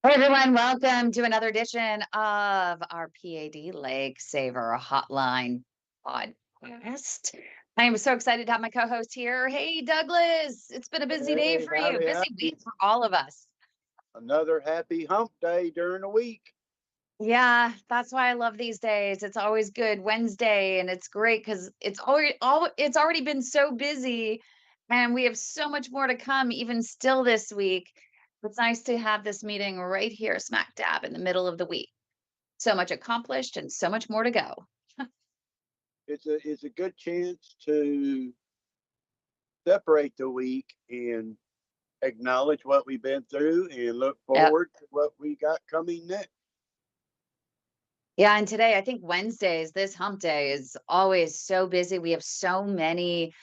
Hey everyone, welcome to another edition of our P.A.D. Leg Saver Hotline podcast. I am so excited to have my co-host here. Hey Douglas, it's been a busy day Hey, for you, howdy, busy week howdy. for all of us. Another happy hump day during the week. Yeah, that's why I love these days. It's always good Wednesday, and it's great because it's already been so busy, and we have so much more to come, even still this week. It's nice to have this meeting right here, smack dab in the middle of the week. So much accomplished and so much more to go. It's a good chance to separate the week and acknowledge what we've been through and look Yep. forward to what we got coming next. Yeah, and today I think Wednesdays, this hump day is always so busy. We have so many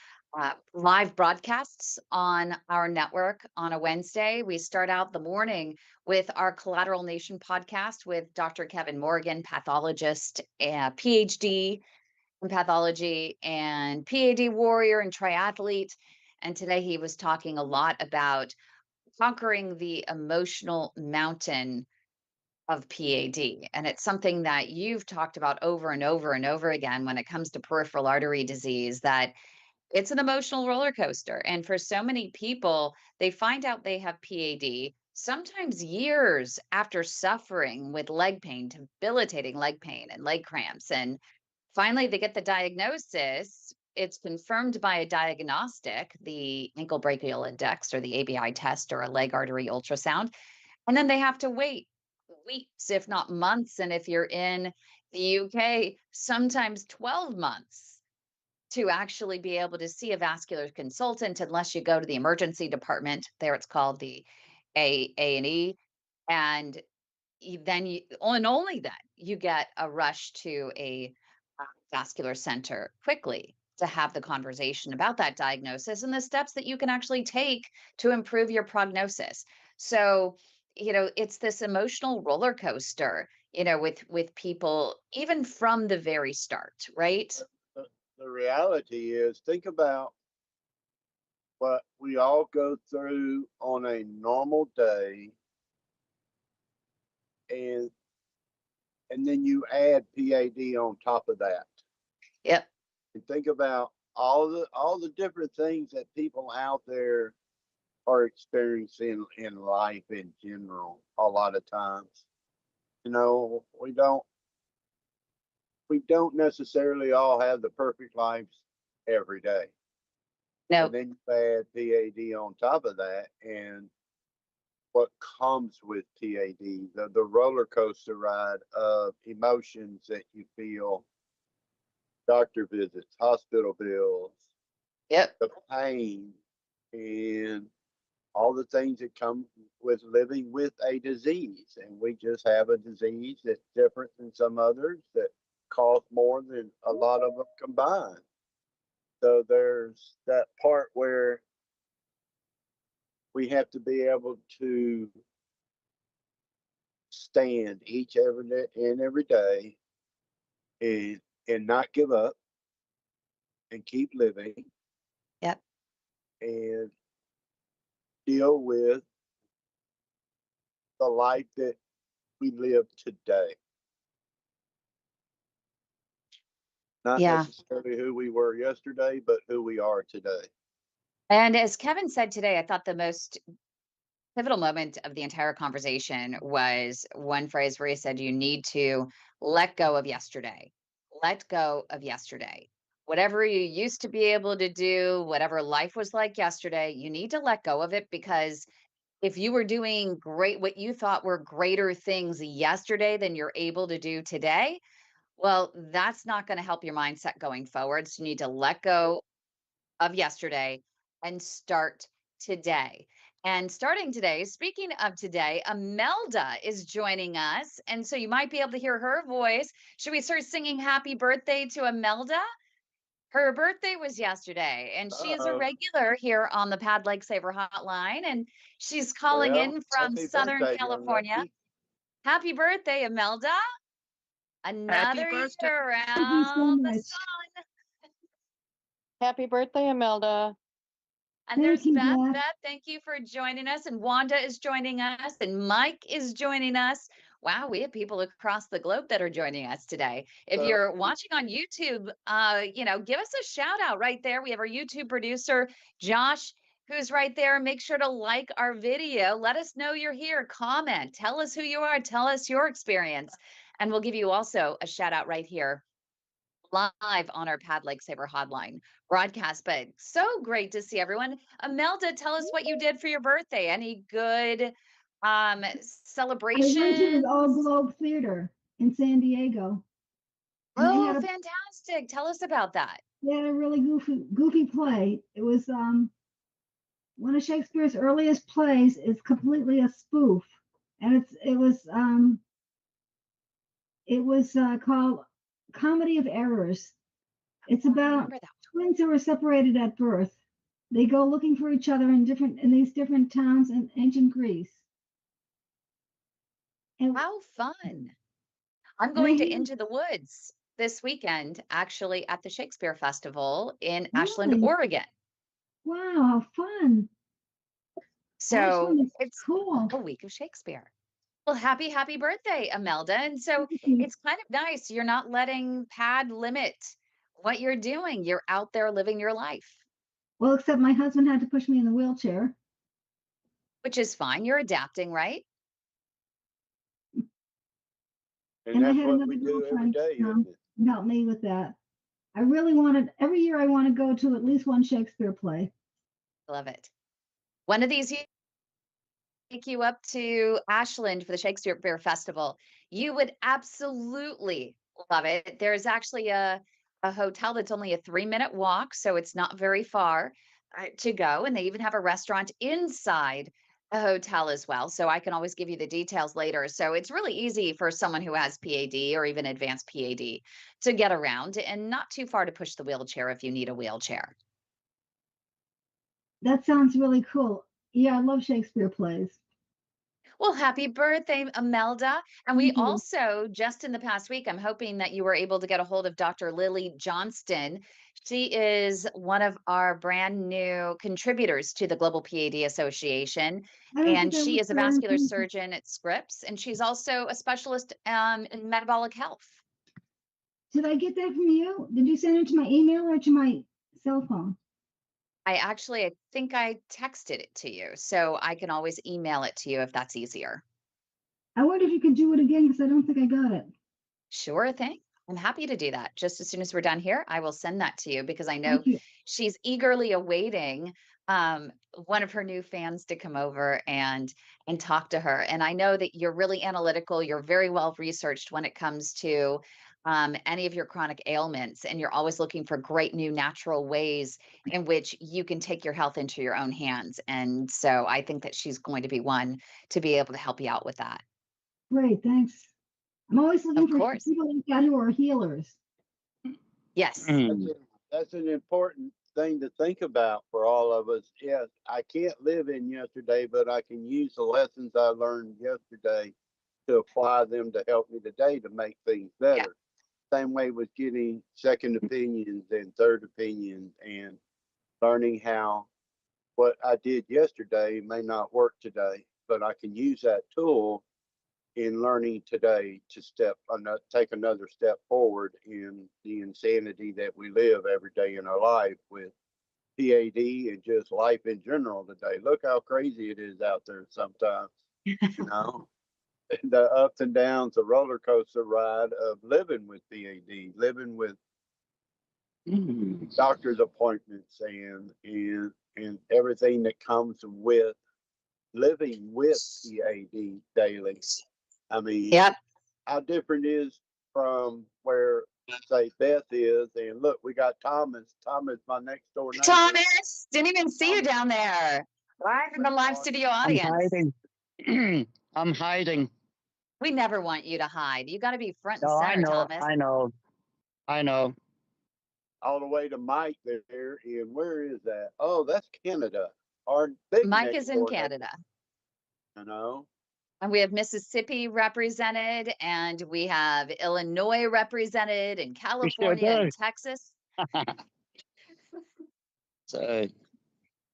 live broadcasts on our network on a Wednesday. We start out the morning with our Collateral Nation podcast with Dr. Kevin Morgan, pathologist, PhD in pathology, and PAD warrior and triathlete. And today he was talking a lot about conquering the emotional mountain of PAD. And it's something that you've talked about over and over and over again when it comes to peripheral artery disease, that it's an emotional roller coaster. And for so many people, they find out they have PAD sometimes years after suffering with leg pain, debilitating leg pain and leg cramps. And finally, they get the diagnosis. It's confirmed by a diagnostic, the ankle brachial index or the ABI test or a leg artery ultrasound. And then they have to wait weeks, if not months. And if you're in the UK, sometimes 12 months to actually be able to see a vascular consultant unless you go to the emergency department. There it's called the A&E. And and only then you get a rush to a vascular center quickly to have the conversation about that diagnosis and the steps that you can actually take to improve your prognosis. So, it's this emotional roller coaster, with people even from the very start, right? The reality is, think about what we all go through on a normal day, and then you add PAD on top of that. Yep. And think about all the different things that people out there are experiencing in life in general a lot of times. We don't necessarily all have the perfect lives every day. And No. then you add PAD on top of that, and what comes with PAD, the roller coaster ride of emotions that you feel, doctor visits, hospital bills, Yep. the pain, and all the things that come with living with a disease. And we just have a disease that's different than some others that cost more than a lot of them combined. So there's that part where we have to be able to stand each every day and not give up and keep living Yep. and deal with the life that we live today. Not Yeah. necessarily who we were yesterday, but who we are today. And as Kevin said today, I thought the most pivotal moment of the entire conversation was one phrase where he said, "You need to let go of yesterday. Let go of yesterday. Whatever you used to be able to do, whatever life was like yesterday, you need to let go of it because if you were doing great, what you thought were greater things yesterday than you're able to do today, well, that's not going to help your mindset going forward. So you need to let go of yesterday and start today. And starting today, speaking of today, Imelda is joining us. And so you might be able to hear her voice. Should we start singing happy birthday to Imelda? Her birthday was yesterday, and she is a Uh, regular here on the Pad Leg Saver Hotline. And she's calling well, in from happy Southern birthday, young California. lady. Happy birthday, Imelda. Happy Another birthday. year Thank you so around the much. sun. Happy birthday, Imelda. And Thank there's you, Beth. Beth. Beth, thank you for joining us. And Wanda is joining us. And Mike is joining us. Wow, we have people across the globe that are joining us today. If So, you're watching on YouTube, give us a shout out right there. We have our YouTube producer, Josh, who's right there. Make sure to like our video. Let us know you're here. Comment. Tell us who you are. Tell us your experience. And we'll give you also a shout out right here live on our P.A.D. Leg Saver Hotline broadcast. But so great to see everyone. Imelda, tell us what you did for your birthday. Any good I went to the All celebrations? Globe Theater in San Diego, and Oh, fantastic. Tell us about that. they had a really goofy play. It was one of Shakespeare's earliest plays. It's completely a spoof, and it was called Comedy of Errors. It's I about remember that. twins who were separated at birth. They go looking for each other in these different towns in ancient Greece. And, How fun. I'm and going they to had Into the Woods this weekend, actually at the Shakespeare Festival in Ashland, really, Oregon. wow, how fun! So Ashland is it's cool. a week of Shakespeare. Well, happy birthday, Imelda. And so Thank you. it's kind of nice. You're not letting P.A.D. limit what you're doing. You're out there living your life, Well, except my husband had to push me in the wheelchair, which is fine. You're adapting, right? and and I that's had what another we do every girlfriend day, isn't it? help me with that. I really wanted every year. I want to go to at least one Shakespeare play. Love it. One of these take you up to Ashland for the Shakespeare Festival. You would absolutely love it. There's actually a hotel that's only a 3-minute walk, so it's not very far to go. And they even have a restaurant inside the hotel as well. So I can always give you the details later. So it's really easy for someone who has PAD or even advanced PAD to get around and not too far to push the wheelchair if you need a wheelchair. That sounds really cool. Yeah, I love Shakespeare plays. Well, happy birthday, Imelda. And we Thank you. also, just in the past week, I'm hoping that you were able to get a hold of Dr. Lily Johnston. She is one of our brand new contributors to the Global PAD Association. I don't And think I she looked is a for her vascular information. surgeon at Scripps, and she's also a specialist in metabolic health. Did I get that from you? Did you send it to my email or to my cell phone? I think I texted it to you, so I can always email it to you if that's easier. I wonder if you could do it again because I don't think I got it. Sure thing. I'm happy to do that. Just as soon as we're done here, I will send that to you because I know Thank you. she's eagerly awaiting one of her new fans to come over and talk to her. And I know that you're really analytical. You're very well researched when it comes to any of your chronic ailments, and you're always looking for great new natural ways in which you can take your health into your own hands. And so I think that she's going to be one to be able to help you out with that. Great, thanks. I'm always looking Of for course. people like that who are healers. Yes. That's an important thing to think about for all of us. Yes, I can't live in yesterday, but I can use the lessons I learned yesterday to apply them to help me today to make things Yeah. better. Same way with getting second opinions and third opinions and learning how what I did yesterday may not work today, but I can use that tool in learning today to take another step forward in the insanity that we live every day in our life with PAD and just life in general today. Look how crazy it is out there sometimes, you know. The ups and downs, the roller coaster ride of living with PAD, living with doctor's appointments and everything that comes with living with PAD daily. I mean, Yep. how different is from where say Beth is, and look, we got Thomas. Thomas, my next door neighbor. Thomas, didn't even see you Thomas, down there. Live in the live studio I'm audience. hiding. I'm hiding. We never want you to hide. You got to be front and No, I center, know. Thomas. I know. I know. all the way to Mike there, and where is that? Oh, that's Canada. Our big Mike next is in door neighbor. Canada. You know, And we have Mississippi represented, and we have Illinois represented, and We sure California do. and Texas. So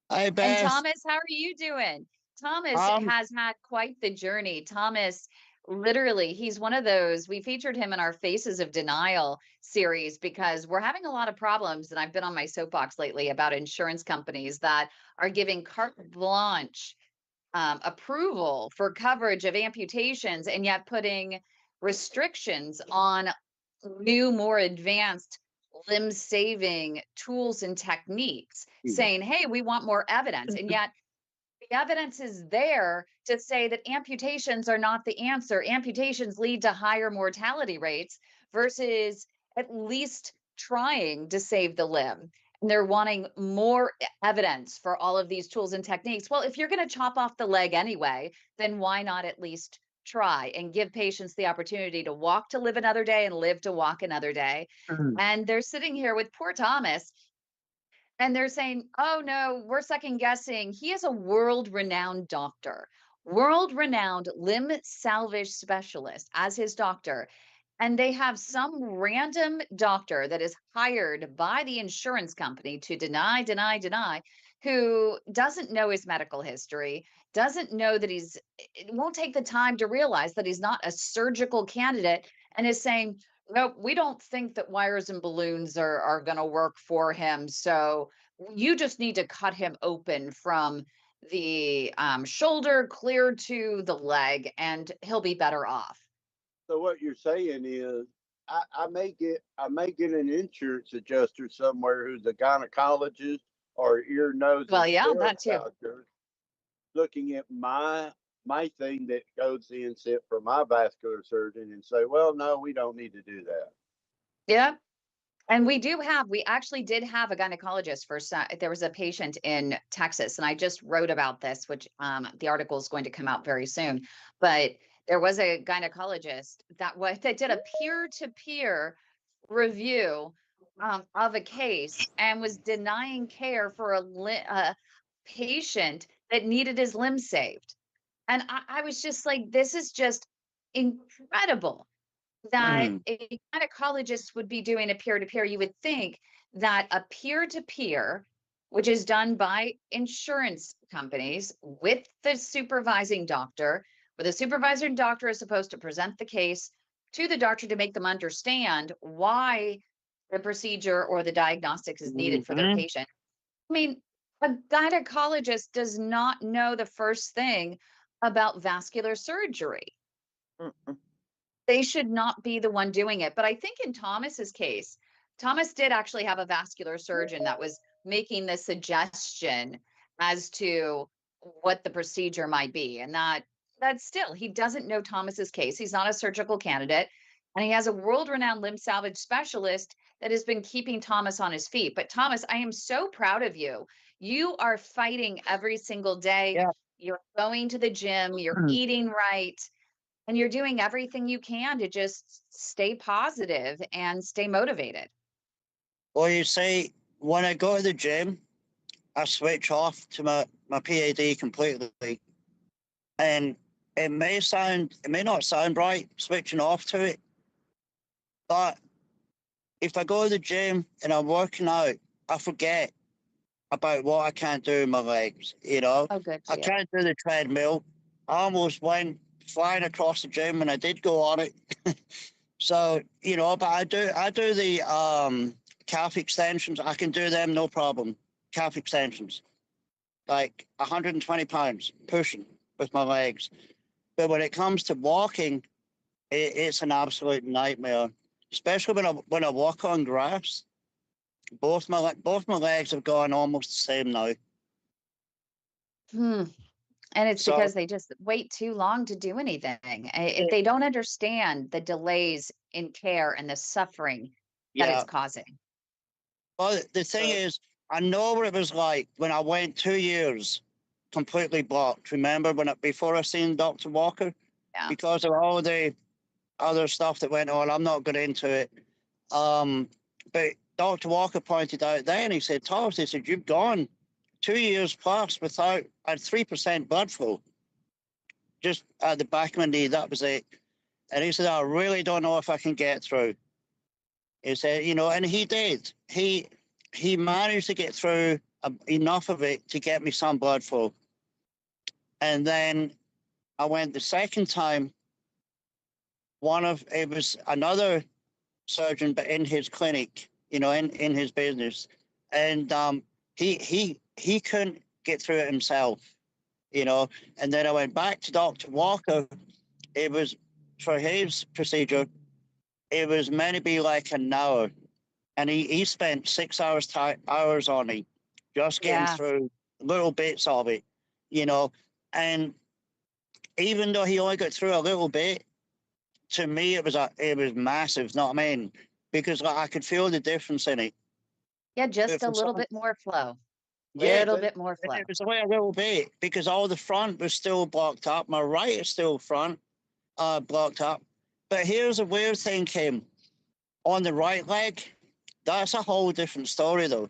Hi, And Beth. Thomas, how are you doing? Thomas Um, has had quite the journey. Thomas, literally, he's one of those. We featured him in our Faces of Denial series because we're having a lot of problems. And I've been on my soapbox lately about insurance companies that are giving carte blanche approval for coverage of amputations and yet putting restrictions on new, more advanced limb saving tools and techniques, saying, hey, we want more evidence. And yet the evidence is there to say that amputations are not the answer. Amputations lead to higher mortality rates versus at least trying to save the limb. And they're wanting more evidence for all of these tools and techniques. Well, if you're going to chop off the leg anyway, then why not at least try and give patients the opportunity to walk to live another day and live to walk another day? And they're sitting here with poor Thomas and they're saying, oh no, we're second guessing. He is a world renowned doctor, world renowned limb salvage specialist as his doctor. And they have some random doctor that is hired by the insurance company to deny, who doesn't know his medical history, doesn't know that it won't take the time to realize that he's not a surgical candidate, and is saying, no, we don't think that wires and balloons are going to work for him. So you just need to cut him open from the shoulder clear to the leg, and he'll be better off. So what you're saying is, I may get an insurance adjuster somewhere who's a gynecologist or ear, nose, Well, and yeah, throat that too. doctor, looking at my thing that goes in set for my vascular surgeon and say, well, no, we don't need to do that. Yeah. And we actually did have a gynecologist there was a patient in Texas, and I just wrote about this, which the article is going to come out very soon. But there was a gynecologist that did a peer-to-peer review of a case and was denying care for a patient that needed his limb saved. And I was just like, this is just incredible that a gynecologist would be doing a peer-to-peer. You would think that a peer-to-peer, which is done by insurance companies with the supervising doctor, where the supervising doctor is supposed to present the case to the doctor to make them understand why the procedure or the diagnostics is needed for their patient. I mean, a gynecologist does not know the first thing about vascular surgery. They should not be the one doing it. But I think in Thomas's case, Thomas did actually have a vascular surgeon that was making the suggestion as to what the procedure might be. And that still, he doesn't know Thomas's case. He's not a surgical candidate. And he has a world-renowned limb salvage specialist that has been keeping Thomas on his feet. But Thomas, I am so proud of you. You are fighting every single day. yeah. You're going to the gym, you're eating right, and you're doing everything you can to just stay positive and stay motivated. Well, you see, when I go to the gym, I switch off to my P.A.D. completely. And it may not sound right switching off to it, but if I go to the gym and I'm working out, I forget about what I can't do in my legs, you know? Oh, good for I you. can't do the treadmill. I almost went flying across the gym and I did go on it. So, you know, but I do the calf extensions. I can do them no problem. Calf extensions. Like 120 pounds pushing with my legs. But when it comes to walking, it's an absolute nightmare. Especially when I walk on grass. Both my legs have gone almost the same now. And it's So because they just wait too long to do anything. If they don't understand the delays in care and the suffering that it's yeah. causing. Well, the thing is, I know what it was like when I went 2 years completely blocked. Remember before I seen Dr. Walker? Yeah. Because of all the other stuff that went on. I'm not going into it. But Dr. Walker pointed out then, he said, Thomas, he said, you've gone 2 years plus without a 3% blood flow. Just at the back of my knee, that was it. And he said, I really don't know if I can get through. He said, you know, and he did. He managed to get through enough of it to get me some blood flow. And then I went the second time. It was another surgeon, but in his clinic, in his business, and he couldn't get through it himself, And then I went back to Dr. Walker. It was for his procedure. It was meant to be like an hour, and he spent 6 hours on it, just getting Yeah. through little bits of it, And even though he only got through a little bit, to me it was massive. Know what I mean? Because like, I could feel the difference in it. Yeah, But just a for little some, bit more flow. yeah, Little bit more flow. it was only a little bit because all the front was still blocked up. My right is still front blocked up. But here's a weird thing, Kim. On the right leg, that's a whole different story though,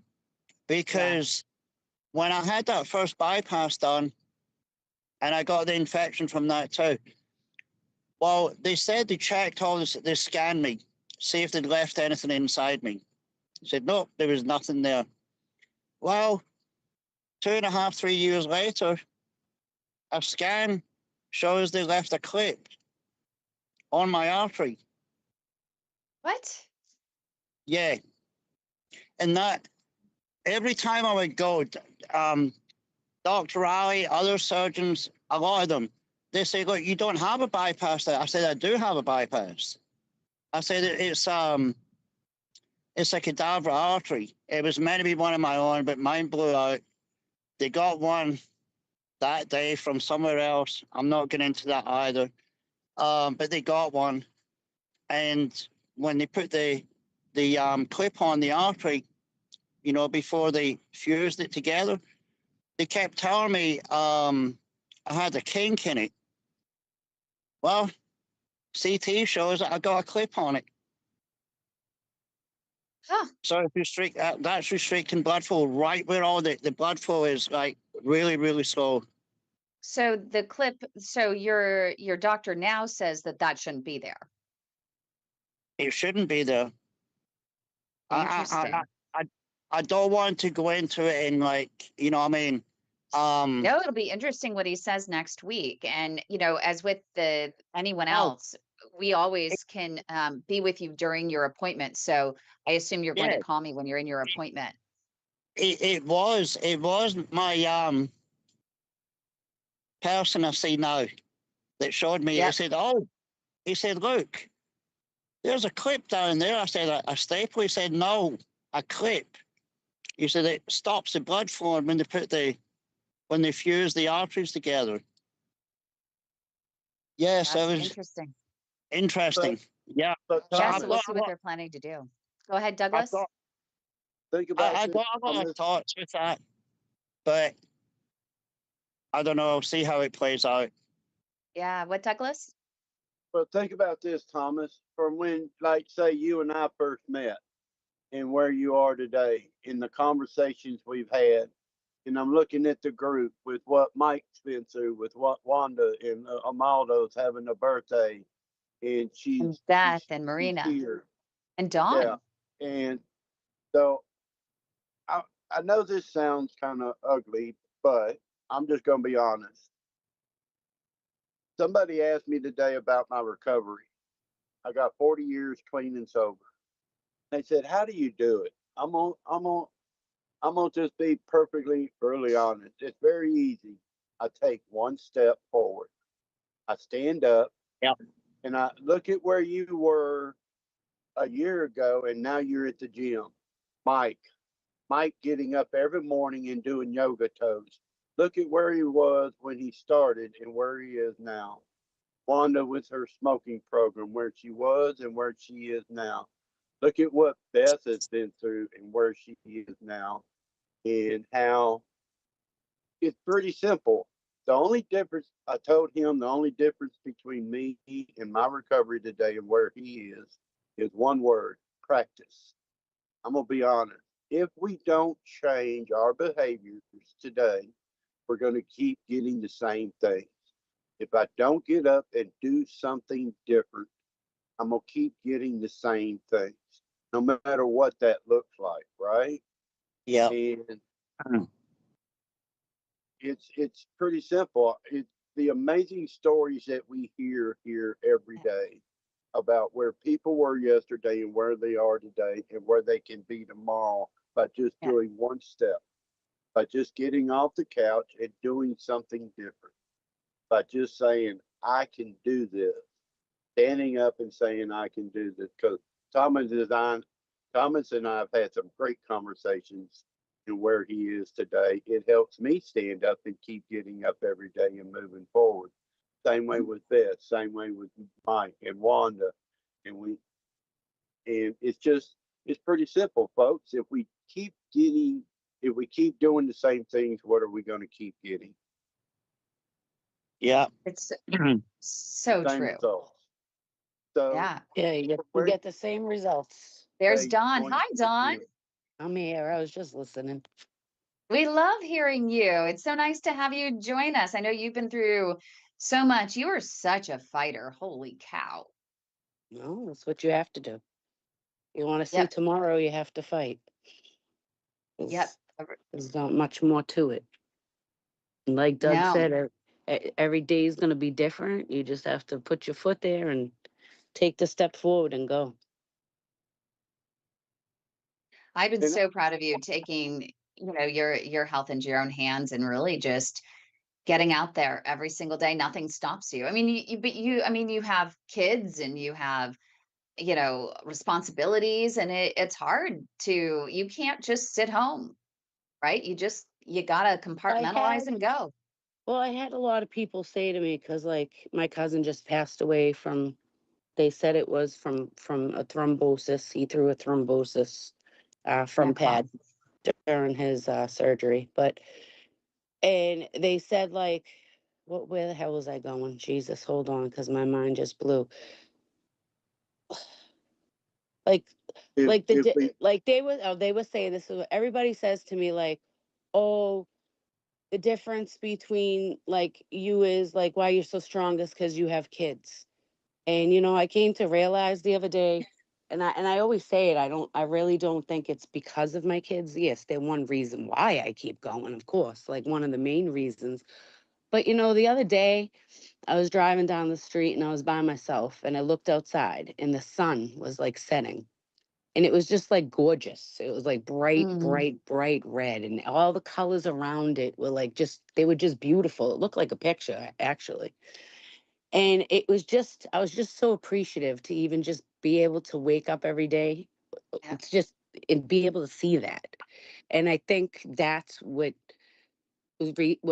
because when I had that first bypass done, and I got the infection from that too. Well, they said they checked all this, they scanned me, see if they'd left anything inside me. Said nope, there was nothing there. Well, 2.5, 3 years later, a scan shows they left a clip on my artery. What? Yeah, and that every time I would go, Dr. Ali, other surgeons, a lot of them, they say, look, you don't have a bypass there. I said, I do have a bypass. I said, it's a cadaver artery. It was meant to be one of my own, but mine blew out. They got one that day from somewhere else. I'm not getting into that either. But they got one. And when they put the clip on the artery, before they fused it together, they kept telling me I had a kink in it. Well, CT shows that I got a clip on it. Huh. So if that's restricting blood flow right where all the blood flow is, like really, really slow. So the clip, so your doctor now says that shouldn't be there. It shouldn't be there. Interesting. I don't want to go into it in like, what I mean? No, it'll be interesting what he says next week. And, as with anyone Oh, else, we always can be with you during your appointment. So I assume you're going to yeah, call me when you're in your appointment. it was my person I see now that showed me. Yep. He said, look, there's a clip down there. I said, a staple? He said, no, a clip. He said, it stops the blood flowing when they fuse the arteries together. Yeah, so That's it was interesting. interesting. Yeah. But So Yeah, Thomas, so we'll see what they're planning to do. Go ahead, I've Douglas. got, think about I this, got a lot of Thomas. thoughts with that, but I don't know. See how it plays out. Yeah, what, Douglas? But think about this, Thomas, from when, like, say, you and I first met and where you are today in the conversations we've had. And I'm looking at the group with what Mike's been through, with what Wanda and Amaldo's having a birthday, and And she's Beth she's and she's Marina here. and Yeah, Dawn. and so I know this sounds kind of ugly, but I'm just gonna be honest. Somebody asked me today about my recovery. I got 40 years clean and sober. They said, "How do you do it?" I'm gonna just be perfectly brutally honest. It's very easy. I take one step forward. I stand up Yep. and I look at where you were a year ago, and now you're at the gym. Mike, Mike getting up every morning and doing yoga toes. Look at where he was when he started and where he is now. Wanda with her smoking program, where she was and where she is now. Look at what Beth has been through and where she is now, and how it's pretty simple. The only difference, I told him, the only difference between me and my recovery today and where he is one word: practice. I'm going to be honest. If we don't change our behaviors today, we're going to keep getting the same things. If I don't get up and do something different, I'm going to keep getting the same things, no matter what that looks like, right? Yep. And It's pretty simple. It's the amazing stories that we hear here every day about where people were yesterday and where they are today and where they can be tomorrow by just Yeah. doing one step, by just getting off the couch and doing something different, by just saying, I can do this, standing up and saying, I can do this. Because Thomas and I have had some great conversations and where he is today. It helps me stand up and keep getting up every day and moving forward. Same way with Beth, same way with Mike and Wanda. And it's pretty simple, folks. If we keep doing the same things, what are we going to keep getting? Yeah. It's so Same true. results. So Yeah. Yeah, you where get the same results. There's they Dawn. going Hi, to Dawn. begin? I'm here. I was just listening. We love hearing you. It's so nice to have you join us. I know you've been through so much. You are such a fighter. Holy cow. No, that's what you have to do. You want to see Yep. tomorrow, you have to fight. Yep. There's not much more to it. And like Doug No, said, every day is going to be different. You just have to put your foot there and take the step forward and go. I've been And so proud of you taking, your health into your own hands and really just getting out there every single day. Nothing stops you. I mean, I mean, you have kids and you have, responsibilities, and it's hard you can't just sit home, right? You gotta I compartmentalize had, and go. well, I had a lot of people say to me, because like my cousin just passed away from, they said it was from a thrombosis. He threw a thrombosis from Yeah, P.A.D during his surgery. And they said like, where the hell was I going? Jesus, hold on, because my mind just blew. Like, if we like they were saying this. Is what everybody says to me, like, oh, the difference between like you is like why you're so strong is because you have kids. And I came to realize the other day, and I always say it, I really don't think it's because of my kids. Yes, they're one reason why I keep going, of course, like one of the main reasons. But the other day I was driving down the street and I was by myself and I looked outside and the sun was like setting. And it was just like gorgeous. It was like bright, Mm, bright, bright red. And all the colors around it were like they were just beautiful. It looked like a picture, actually. And I was just so appreciative to even just be able to wake up every day. yeah. It's just, and be able to see that. And I think that's what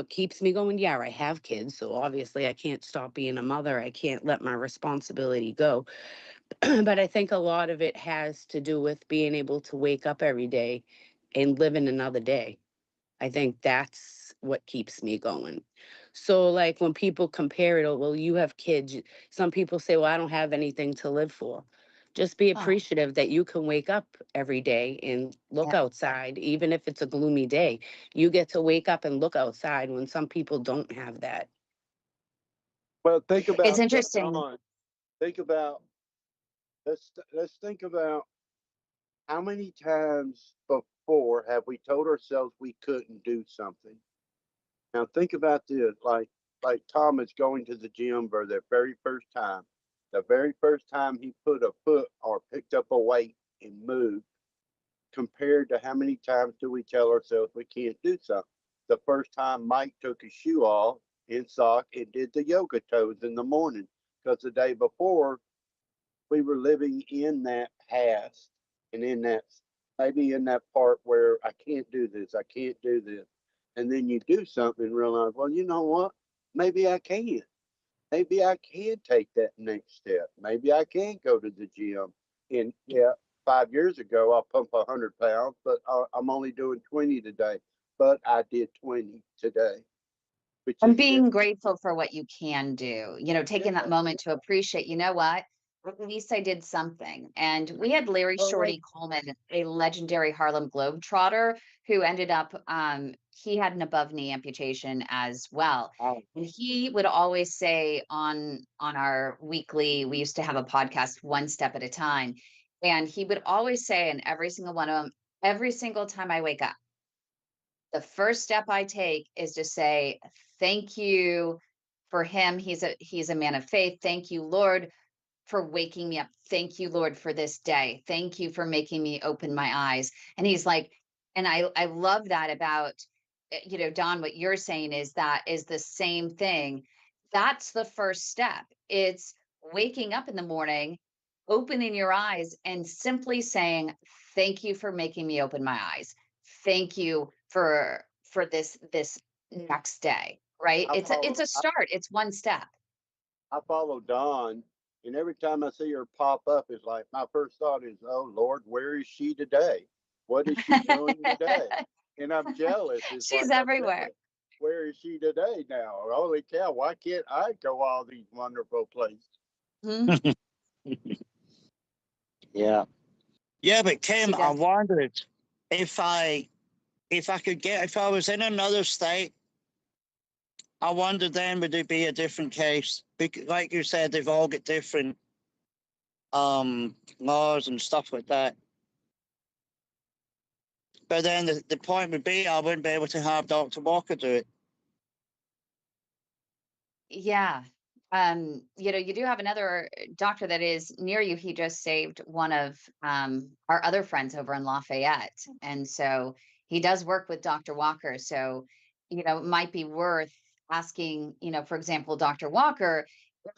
keeps me going. Yeah, I have kids, so obviously I can't stop being a mother. I can't let my responsibility go. But I think a lot of it has to do with being able to wake up every day and live in another day. I think that's what keeps me going. So, like when people compare it, oh, well, you have kids. Some people say, well, I don't have anything to live for. Just be Oh, appreciative that you can wake up every day and look yeah. outside, even if it's a gloomy day. You get to wake up and look outside when some people don't have that. well think It's about interesting. Don, think about let's think about how many times before have we told ourselves we couldn't do something. Now think about this, like Thomas going to the gym for the very first time. The very first time he put a foot or picked up a weight and moved, compared to how many times do we tell ourselves we can't do something? The first time Mike took his shoe off in sock and did the yoga toes in the morning, because the day before we were living in that past and in that maybe in that part where I can't do this, I can't do this. And then you do something and realize, well, you know what? Maybe I can. Maybe I can take that next step. Maybe I can go to the gym. And yeah, 5 years ago, I pumped 100 pounds, but I'm only doing 20 today. But I did 20 today, which And is just, being grateful for what you can do, yeah, taking that moment to appreciate, you know what? At least I did something. And we had Larry Well, like, Shorty Coleman, a legendary Harlem Globetrotter, who ended up, he had an above knee amputation as well. oh, And he would always say on our weekly, we used to have a podcast, One Step at a Time. And he would always say in every single one of them, every single time I wake up, the first step I take is to say, thank you for him. He's a man of faith. Thank you, Lord, for waking me up. Thank you, Lord, for this day. Thank you for making me open my eyes. And he's like, and I love that about, Don, what you're saying is that is the same thing. That's the first step. It's waking up in the morning, opening your eyes and simply saying, thank you for making me open my eyes. Thank you for this next day, right? I It's follow a start. It's one step. I follow Dawn, and every time I see her pop up, it's like my first thought is, "Oh Lord, where is she today? What is she doing today?" And I'm jealous. It's She's like I'm everywhere. thinking, "Where is she today now? Holy cow! Why can't I go all these wonderful places?" Mhm. Yeah. Yeah, but She Kim, I does. wondered if I if I was in another state, I wondered then would it be a different case? Because, like you said, they've all got different laws and stuff like that. But then the point would be I wouldn't be able to have Dr. Walker do it. Yeah. You do have another doctor that is near you. He just saved one of our other friends over in Lafayette. And so he does work with Dr. Walker. So, it might be worth asking, for example, Dr. Walker, if,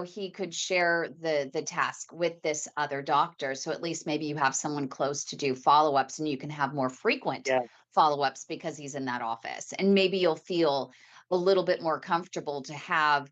he could share the task with this other doctor. So at least maybe you have someone close to do follow-ups and you can have more frequent Yeah. follow-ups because he's in that office. And maybe you'll feel a little bit more comfortable to have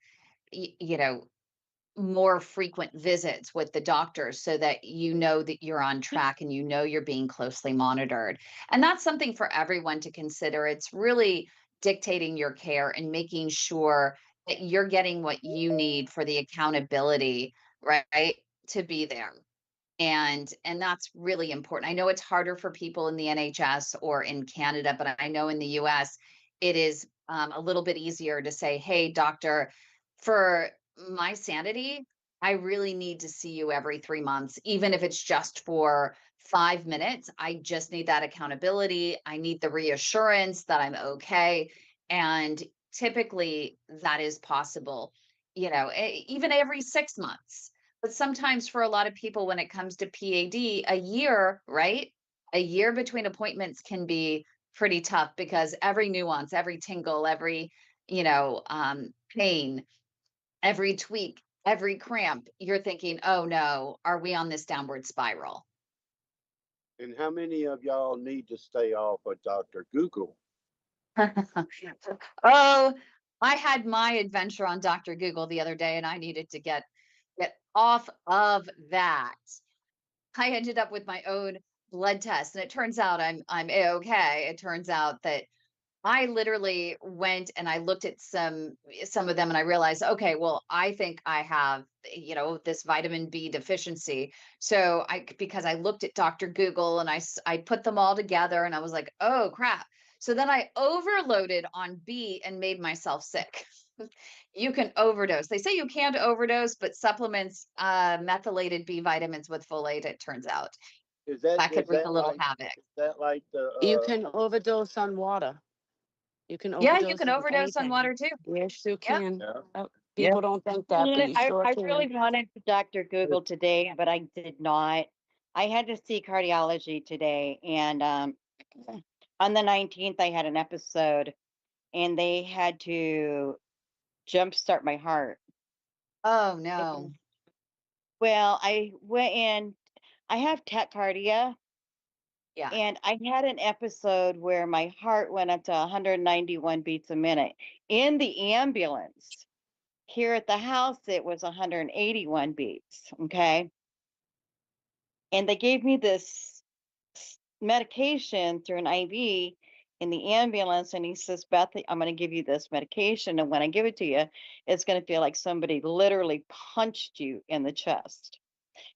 more frequent visits with the doctor so that you know that you're on track and you're being closely monitored. And that's something for everyone to consider. It's really dictating your care and making sure that you're getting what you need for the accountability, right, to be there. And that's really important. I know it's harder for people in the NHS or in Canada, but I know in the US it is a little bit easier to say, hey, doctor, for my sanity, I really need to see you every 3 months, even if it's just for 5 minutes. I just need that accountability. I need the reassurance that I'm okay. And typically that is possible, even every 6 months. But sometimes for a lot of people, when it comes to PAD, a year, right? A year between appointments can be pretty tough because every nuance, every tingle, every, pain, every tweak, every cramp, you're thinking, oh no, are we on this downward spiral? And how many of y'all need to stay off of Dr. Google? Oh, I had my adventure on Dr. Google the other day and I needed to get off of that. I ended up with my own blood test, and it turns out I'm A-okay. It turns out that I literally went and I looked at some of them and I realized, okay, well, I think I have, this vitamin B deficiency. So because I looked at Dr. Google and I put them all together and I was like, oh crap. So then I overloaded on B and made myself sick. You can overdose. They say you can't overdose, but supplements methylated B vitamins with folate, it turns out. Is that That could is wreak a that little like havoc. is that like the You can overdose on water. You can Yeah, you overdose can on overdose on anything. water too. Yes, you Yep. can. yeah? Yeah. People don't think that, but you I, sure I can. really wanted to Dr. Google today, but I did not. I had to see cardiology today, and on the 19th, I had an episode, and they had to jumpstart my heart. Oh no. And, well, I went in. I have tachycardia, Yeah. and I had an episode where my heart went up to 191 beats a minute in the ambulance. Here at the house, it was 181 beats. Okay. And they gave me this medication through an IV in the ambulance. And he says, Beth, I'm going to give you this medication. And when I give it to you, it's going to feel like somebody literally punched you in the chest.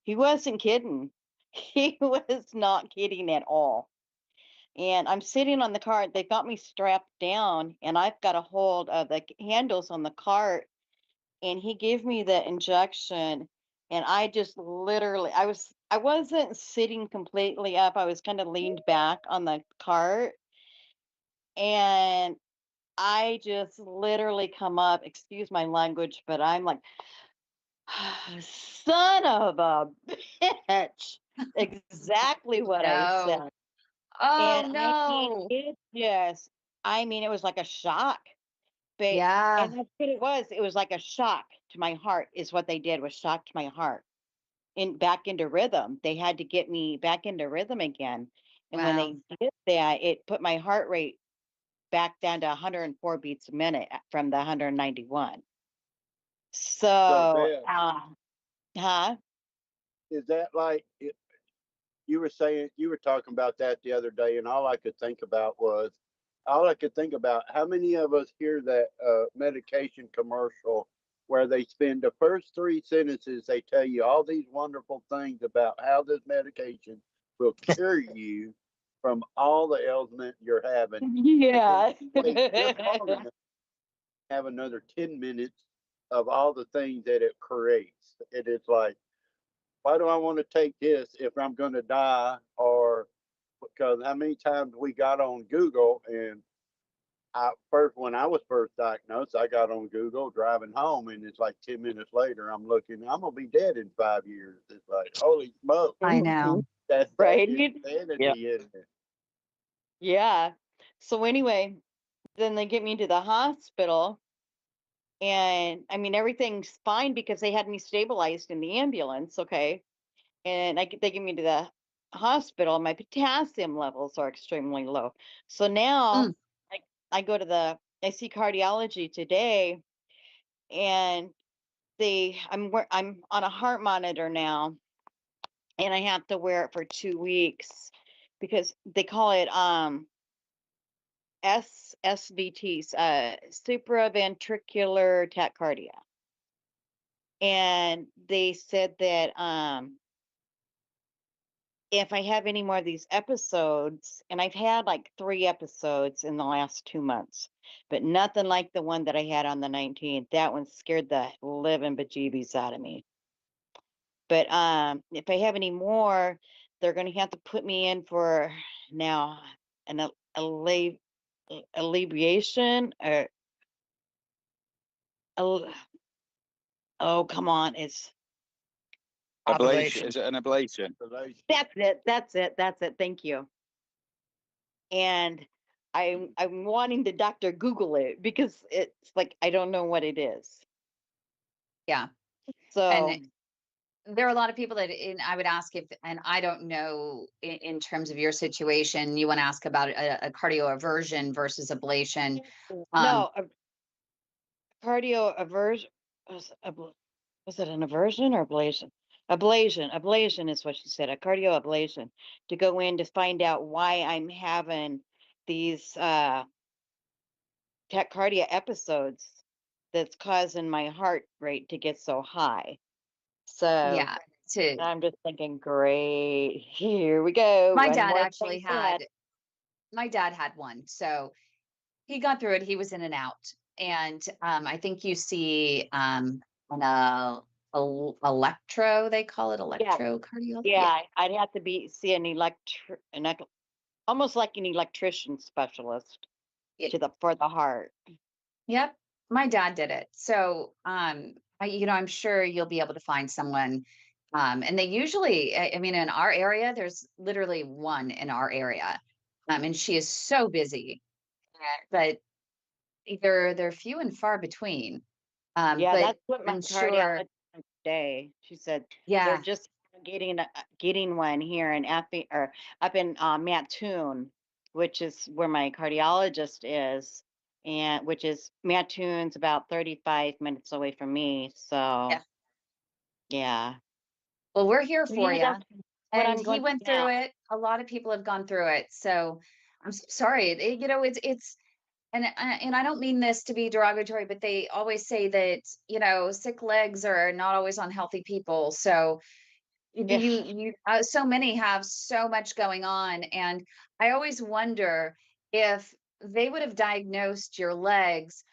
He wasn't kidding. He was not kidding at all. And I'm sitting on the cart. They've got me strapped down, and I've got a hold of the handles on the cart. And he gave me the injection, and I just literally, I wasn't sitting completely up. I was kind of leaned back on the cart, And I just literally come up, excuse my language, but I'm like, son of a bitch. Exactly what I No. said. Oh And I mean, no. it was like a shock. But Yeah. and that's what it was. It was like a shock to my heart, is what they did, was shock to my heart. Back into rhythm. They had to get me back into rhythm again. And when Wow. they did that, it put my heart rate back down to 104 beats a minute from the 191. So So, Bev, huh? is that like you were saying, you were talking about that the other day, and all I could think about how many of us hear that medication commercial where they spend the first three sentences, they tell you all these wonderful things about how this medication will cure you from all the ailment you're having, and then Yeah. wait just long enough to have another 10 minutes of all the things that it creates. It is like, why do I want to take this if I'm going to die? Or because how many times we got on Google, and when I was first diagnosed, I got on Google driving home, and it's like 10 minutes later, I'm looking, I'm going to be dead in 5 years. It's like, holy smoke. I know. That's that Right? Yeah. insanity, isn't it? Yeah. So anyway, then they get me to the hospital, and I mean everything's fine because they had me stabilized in the ambulance, okay? And they get me to the hospital. My potassium levels are extremely low. So now Mm. I, I see cardiology today, and I'm on a heart monitor now, and I have to wear it for 2 weeks because they call it SVTs, supraventricular tachycardia. And they said that if I have any more of these episodes, and I've had like 3 episodes in the last 2 months, but nothing like the one that I had on the 19th. That one scared the living bejeebies out of me. But if I have any more, they're going to have to put me in for now an alleviation or al- oh, come on, it's Ablation. Ablation. Is it an ablation? that's it. Thank you. And I'm wanting to Dr. Google it because it's like I don't know what it is. Yeah. So And there are a lot of people that, and I would ask if, and I don't know in terms of your situation, you want to ask about a cardioversion versus ablation. Um, no, a cardio aversion was it an aversion or ablation? Ablation is what she said, a cardio ablation, to go in to find out why I'm having these tachycardia episodes that's causing my heart rate to get so high. So yeah. To I'm just thinking, great, here we go. my One dad more actually thing to add. my dad had one, so he got through it. He was in and out, and I think you see an electro. They call it Yeah, electrocardiography. Yeah. yeah, I'd have to see almost like an electrician specialist for the heart. Yep, my dad did it. So, I'm sure you'll be able to find someone. And they usually, I mean, in our area, there's literally one in our area. And she is so busy, but they're few and far between. Yeah, But that's what my I'm sure, cardiologist said today. She said they're yeah, just getting one here in Effie or up in Mattoon, which is where my cardiologist is, and which is Mattoon's about 35 minutes away from me. yeah. So yeah, Well, we're here so for yeah, you. that's what And I'm he going went through now. through it. A lot of people have gone through it. So I'm so sorry. It's and I don't mean this to be derogatory, but they always say that, sick legs are not always on healthy people. So Yeah. so many have so much going on. And I always wonder if they would have diagnosed your legs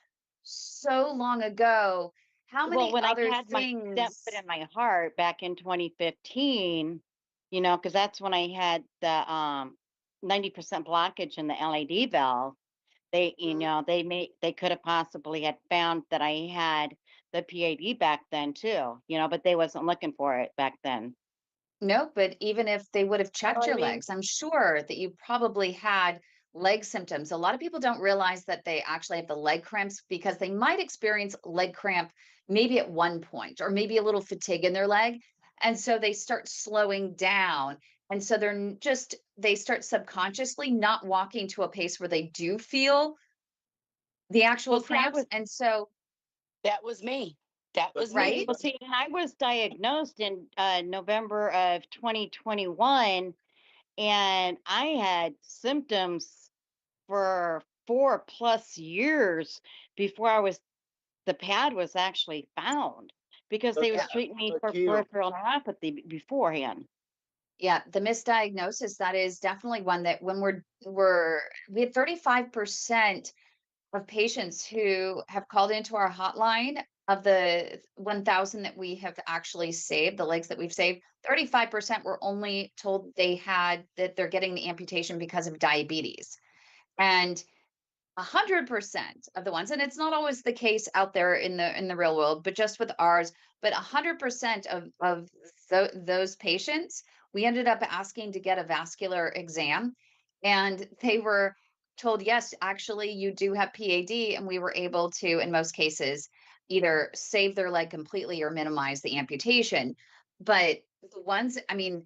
so long ago, how Well, many when I other had my stent put things. in my heart back in 2015, because that's when I had the 90% blockage in the LAD valve. They, Mhm. they could have possibly had found that I had the PAD back then too, but they wasn't looking for it back then. No, but even if they would have So checked I your mean, legs, I'm sure that you probably had leg symptoms. A lot of people don't realize that they actually have the leg cramps because they might experience leg cramp maybe at one point or maybe a little fatigue in their leg. And so they start slowing down. And so they start subconsciously not walking to a pace where they do feel the Well, actual see, I cramps. was And so, that was me. That But was right? me. well, see, and I was diagnosed in November of 2021, and I had symptoms for 4+ years before the pad was actually found, because but they Yeah. was treating me but for Kim, peripheral neuropathy beforehand. Yeah, the misdiagnosis, that is definitely one that when we had 35% of patients who have called into our hotline of the 1,000 that we have actually saved, the legs that we've saved, 35% were only told that they're getting the amputation because of diabetes. And 100% of the ones, and it's not always the case out there in the real world, but just with ours, but 100% of those patients, we ended up asking to get a vascular exam, and they were told, yes, actually, you do have PAD, and we were able to, in most cases, either save their leg completely or minimize the amputation. But the ones, I mean,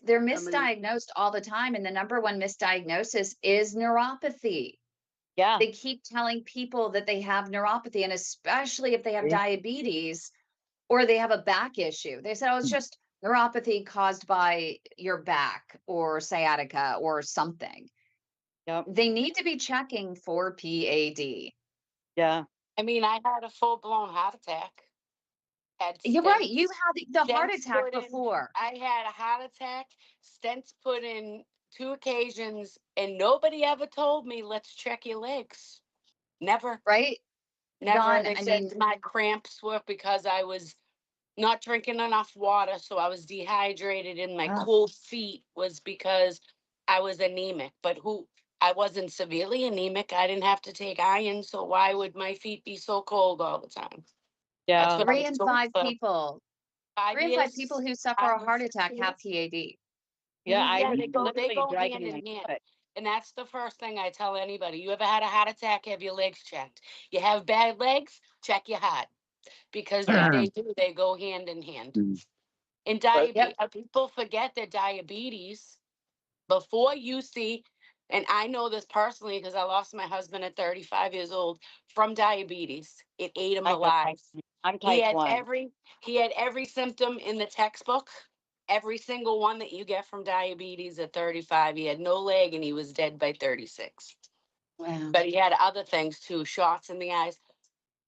they're how many? misdiagnosed all the time, and the number one misdiagnosis is neuropathy. Yeah. They keep telling people that they have neuropathy, and especially if they have diabetes or they have a back issue. They said, "Oh, it's just neuropathy caused by your back or sciatica or something." Yep. They need to be checking for PAD. Yeah. I mean, I had a full blown heart attack. Had You're right. You stents, had the heart stents attack put in. before, I had a heart attack, stents put in 2 occasions, and nobody ever told me, let's check your legs. Never, right? never. Don, They I said mean, my cramps were because I was not drinking enough water, so I was dehydrated, and my Oh, cold feet was because I was anemic. But I wasn't severely anemic. I didn't have to take iron, so why would my feet be so cold all the time? That's Yeah. what I three was in told five for people, five 3 in 5 people years. who suffer Five a or heart six attack have years. PAD. Yeah. I Yeah, was they literally go dragging hand my in hand. foot. And that's the first thing I tell anybody. You ever had a heart attack? Have your legs checked. You have bad legs? Check your heart, because they do. They go hand in hand. And But Yep. people forget that diabetes, before you see, and I know this personally because I lost my husband at 35 years old from diabetes. It ate him I have alive. I'm He type had 1. every he had every symptom in the textbook, every single one that you get from diabetes at 35. He had no leg and he was dead by 36. Wow. But he had other things too, shots in the eyes.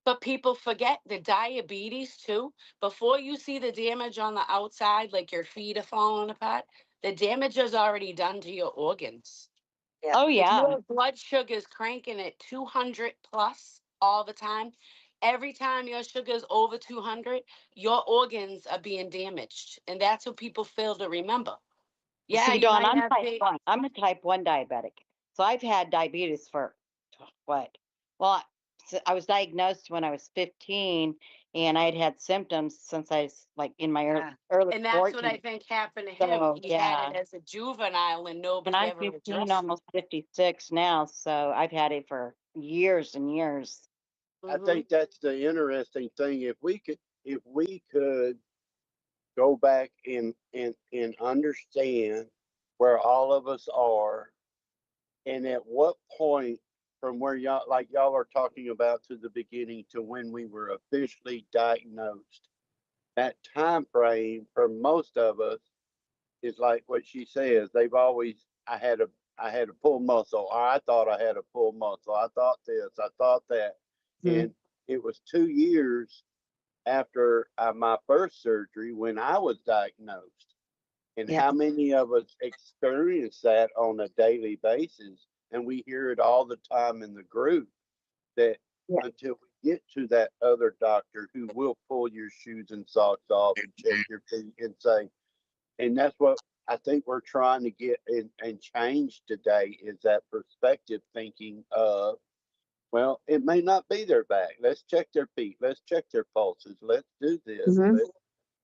But people forget the diabetes too. Before you see the damage on the outside, like your feet are falling apart, the damage is already done to your organs. Yeah. Oh If yeah. your blood sugar is cranking at 200 plus all the time, every time your sugar is over 200, your organs are being damaged. And that's what people fail to remember. Yeah, See, you Dawn, might I'm have type 1. I'm a type 1 diabetic. So I've had diabetes for what? Well, I was diagnosed when I was 15, and I'd had symptoms since I was like in my Yeah. early and that's what I 14. think happened to him. So He had it yeah. as a juvenile and And nobody I'm ever 15, addressed it. almost 56 now. So I've had it for years and years. I Hmm. think that's the interesting thing. If we could go back and understand where all of us are, and at what point from where y'all, like y'all are talking about, to the beginning to when we were officially diagnosed, that time frame for most of us is like what she says. They've always, I had a pull muscle, or I thought I had a pull muscle, I thought this, I thought that. Mhm. And it was 2 years after my first surgery when I was diagnosed. And Yeah. how many of us experience that on a daily basis? And we hear it all the time in the group, that Yeah. until we get to that other doctor who will pull your shoes and socks off and check your feet and say, and that's what I think we're trying to get and change today, is that perspective thinking of Well, it may not be their back. Let's check their feet. Let's check their pulses. Let's do this. Mhm.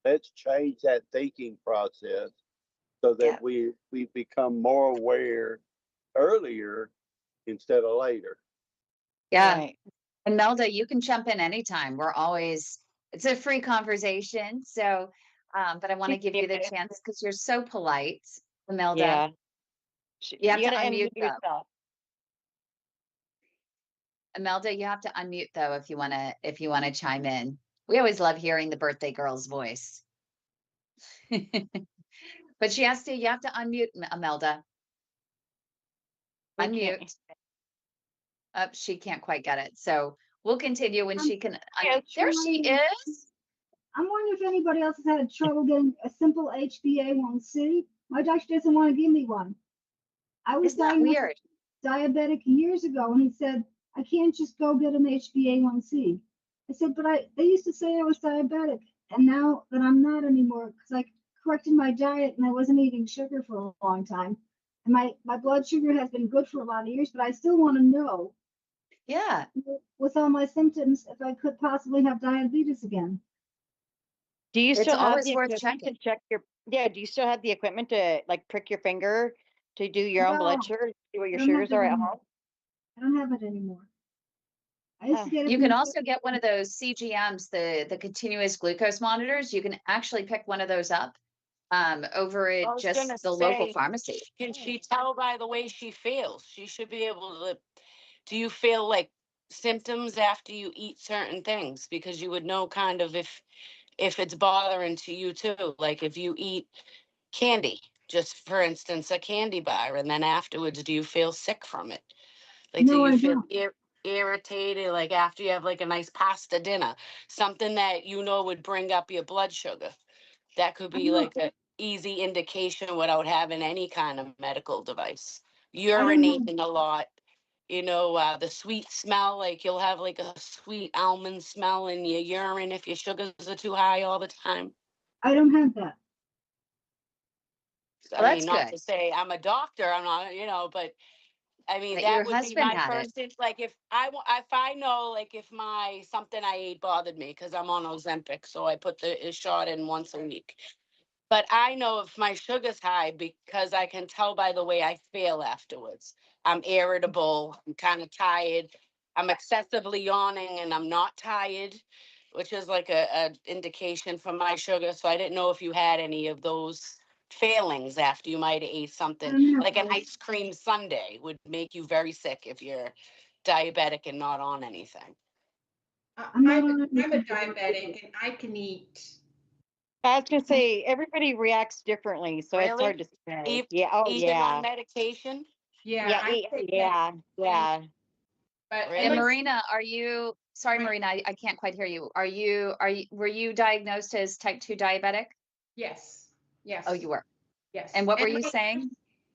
Let's change that thinking process so Yeah. that we become more aware earlier instead of later. Yeah. Right. And Melda, you can jump in anytime. We're always, it's a free conversation. So, but I want to give you the chance because you're so polite, Melda. Yeah. You have You to gotta unmute unmute though. yourself. Imelda, you have to unmute though if you want to chime in. We always love hearing the birthday girl's voice. But you have to unmute Imelda. We can't. Unmute. She can't quite get it. So we'll continue when she can. Yeah, There she is. I'm wondering if anybody else has had trouble getting a simple HbA1c. My doctor doesn't want to give me one. I was Isn't that diagnosed weird? diabetic years ago, and he said I can't just go get an HbA1c. I said, but they used to say I was diabetic, and now that I'm not anymore because I corrected my diet and I wasn't eating sugar for a long time. And my blood sugar has been good for a lot of years, but I still want to know Yeah. with all my symptoms if I could possibly have diabetes again. Do you It's still have always the worth equipment to checking. check your, yeah, do you still have the equipment to like prick your finger to do your own No, blood sugar, see what I your don't have sugars it are at anymore. home? I don't have it anymore. I used Huh. to get it You from can the also get one of those CGMs, the continuous glucose monitors. You can actually pick one of those up over I at was just gonna the local say, pharmacy. can she tell by the way she feels? She should be able to. Do you feel like symptoms after you eat certain things? Because you would know kind of if it's bothering to you too. Like if you eat candy, just for instance, a candy bar, and then afterwards, do you feel sick from it? Like, do No, you I feel don't. irritated, like after you have like a nice pasta dinner, something that you know would bring up your blood sugar? That could I be don't. like a easy indication without having any kind of medical device. I don't have. Urinating a lot, the sweet smell, like you'll have like a sweet almond smell in your urine if your sugars are too high all the time. I don't have that. I Well, mean, that's not good to say I'm a doctor, I'm not, but I mean, that your that would be husband my had it. first, like if I know, like if my, something I ate bothered me, because I'm on Ozempic, so I put the shot in once a week. But I know if my sugar's high because I can tell by the way I feel afterwards. I'm irritable, I'm kind of tired, I'm excessively yawning and I'm not tired, which is like a indication for my sugar. So I didn't know if you had any of those failings after you might have ate I something don't have like an those. ice cream sundae would make you very sick if you're diabetic and not on anything. I'm not I'm on I'm a anything. diabetic and I can eat. I was gonna say, everybody reacts differently, so it's Really? hard to say. Even, Yeah, oh, even on yeah. medication? Yeah, Yeah, I take yeah, medication, yeah. but And Really? my Marina, sorry, my Marina, I can't quite hear you. Were you diagnosed as type 2 diabetic? yes, Oh, yes, you were. yes. And what were And you saying?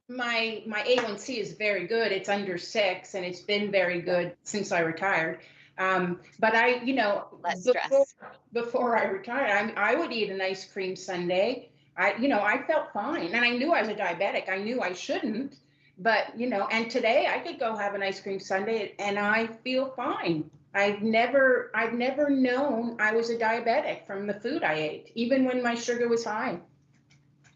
my A1C is very good. It's under 6, and it's been very good since I retired. But I, Less before stress. before I retired, I would eat an ice cream sundae. I felt fine, and I knew I was a diabetic. I knew I shouldn't, but and today I could go have an ice cream sundae, and I feel fine. I've never known I was a diabetic from the food I ate, even when my sugar was high.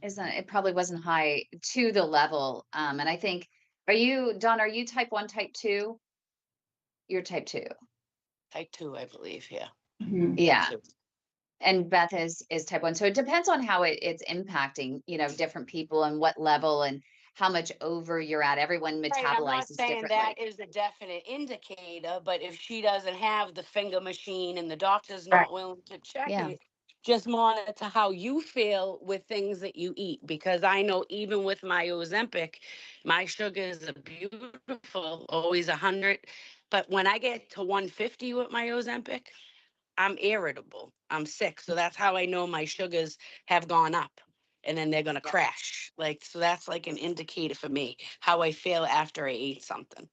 Isn't it probably wasn't high to the level. And I think, Dawn, are you type 1, type 2? You're type 2. Type 2, I believe, yeah. Mhm. Type Yeah. 2. And Beth is type 1. So it depends on how it's impacting, different people and what level and how much over you're at. Everyone Right, I'm not metabolizes saying that differently. is a definite indicator, but if she doesn't have the finger machine and the doctor's Right. not willing to check Yeah. it, just monitor how you feel with things that you eat. Because I know even with my Ozempic, my sugars are beautiful, always 100. But when I get to 150 with my Ozempic, I'm irritable. I'm sick. So that's how I know my sugars have gone up and then they're going to Yeah. crash. Like, so that's like an indicator for me, how I feel after I eat something.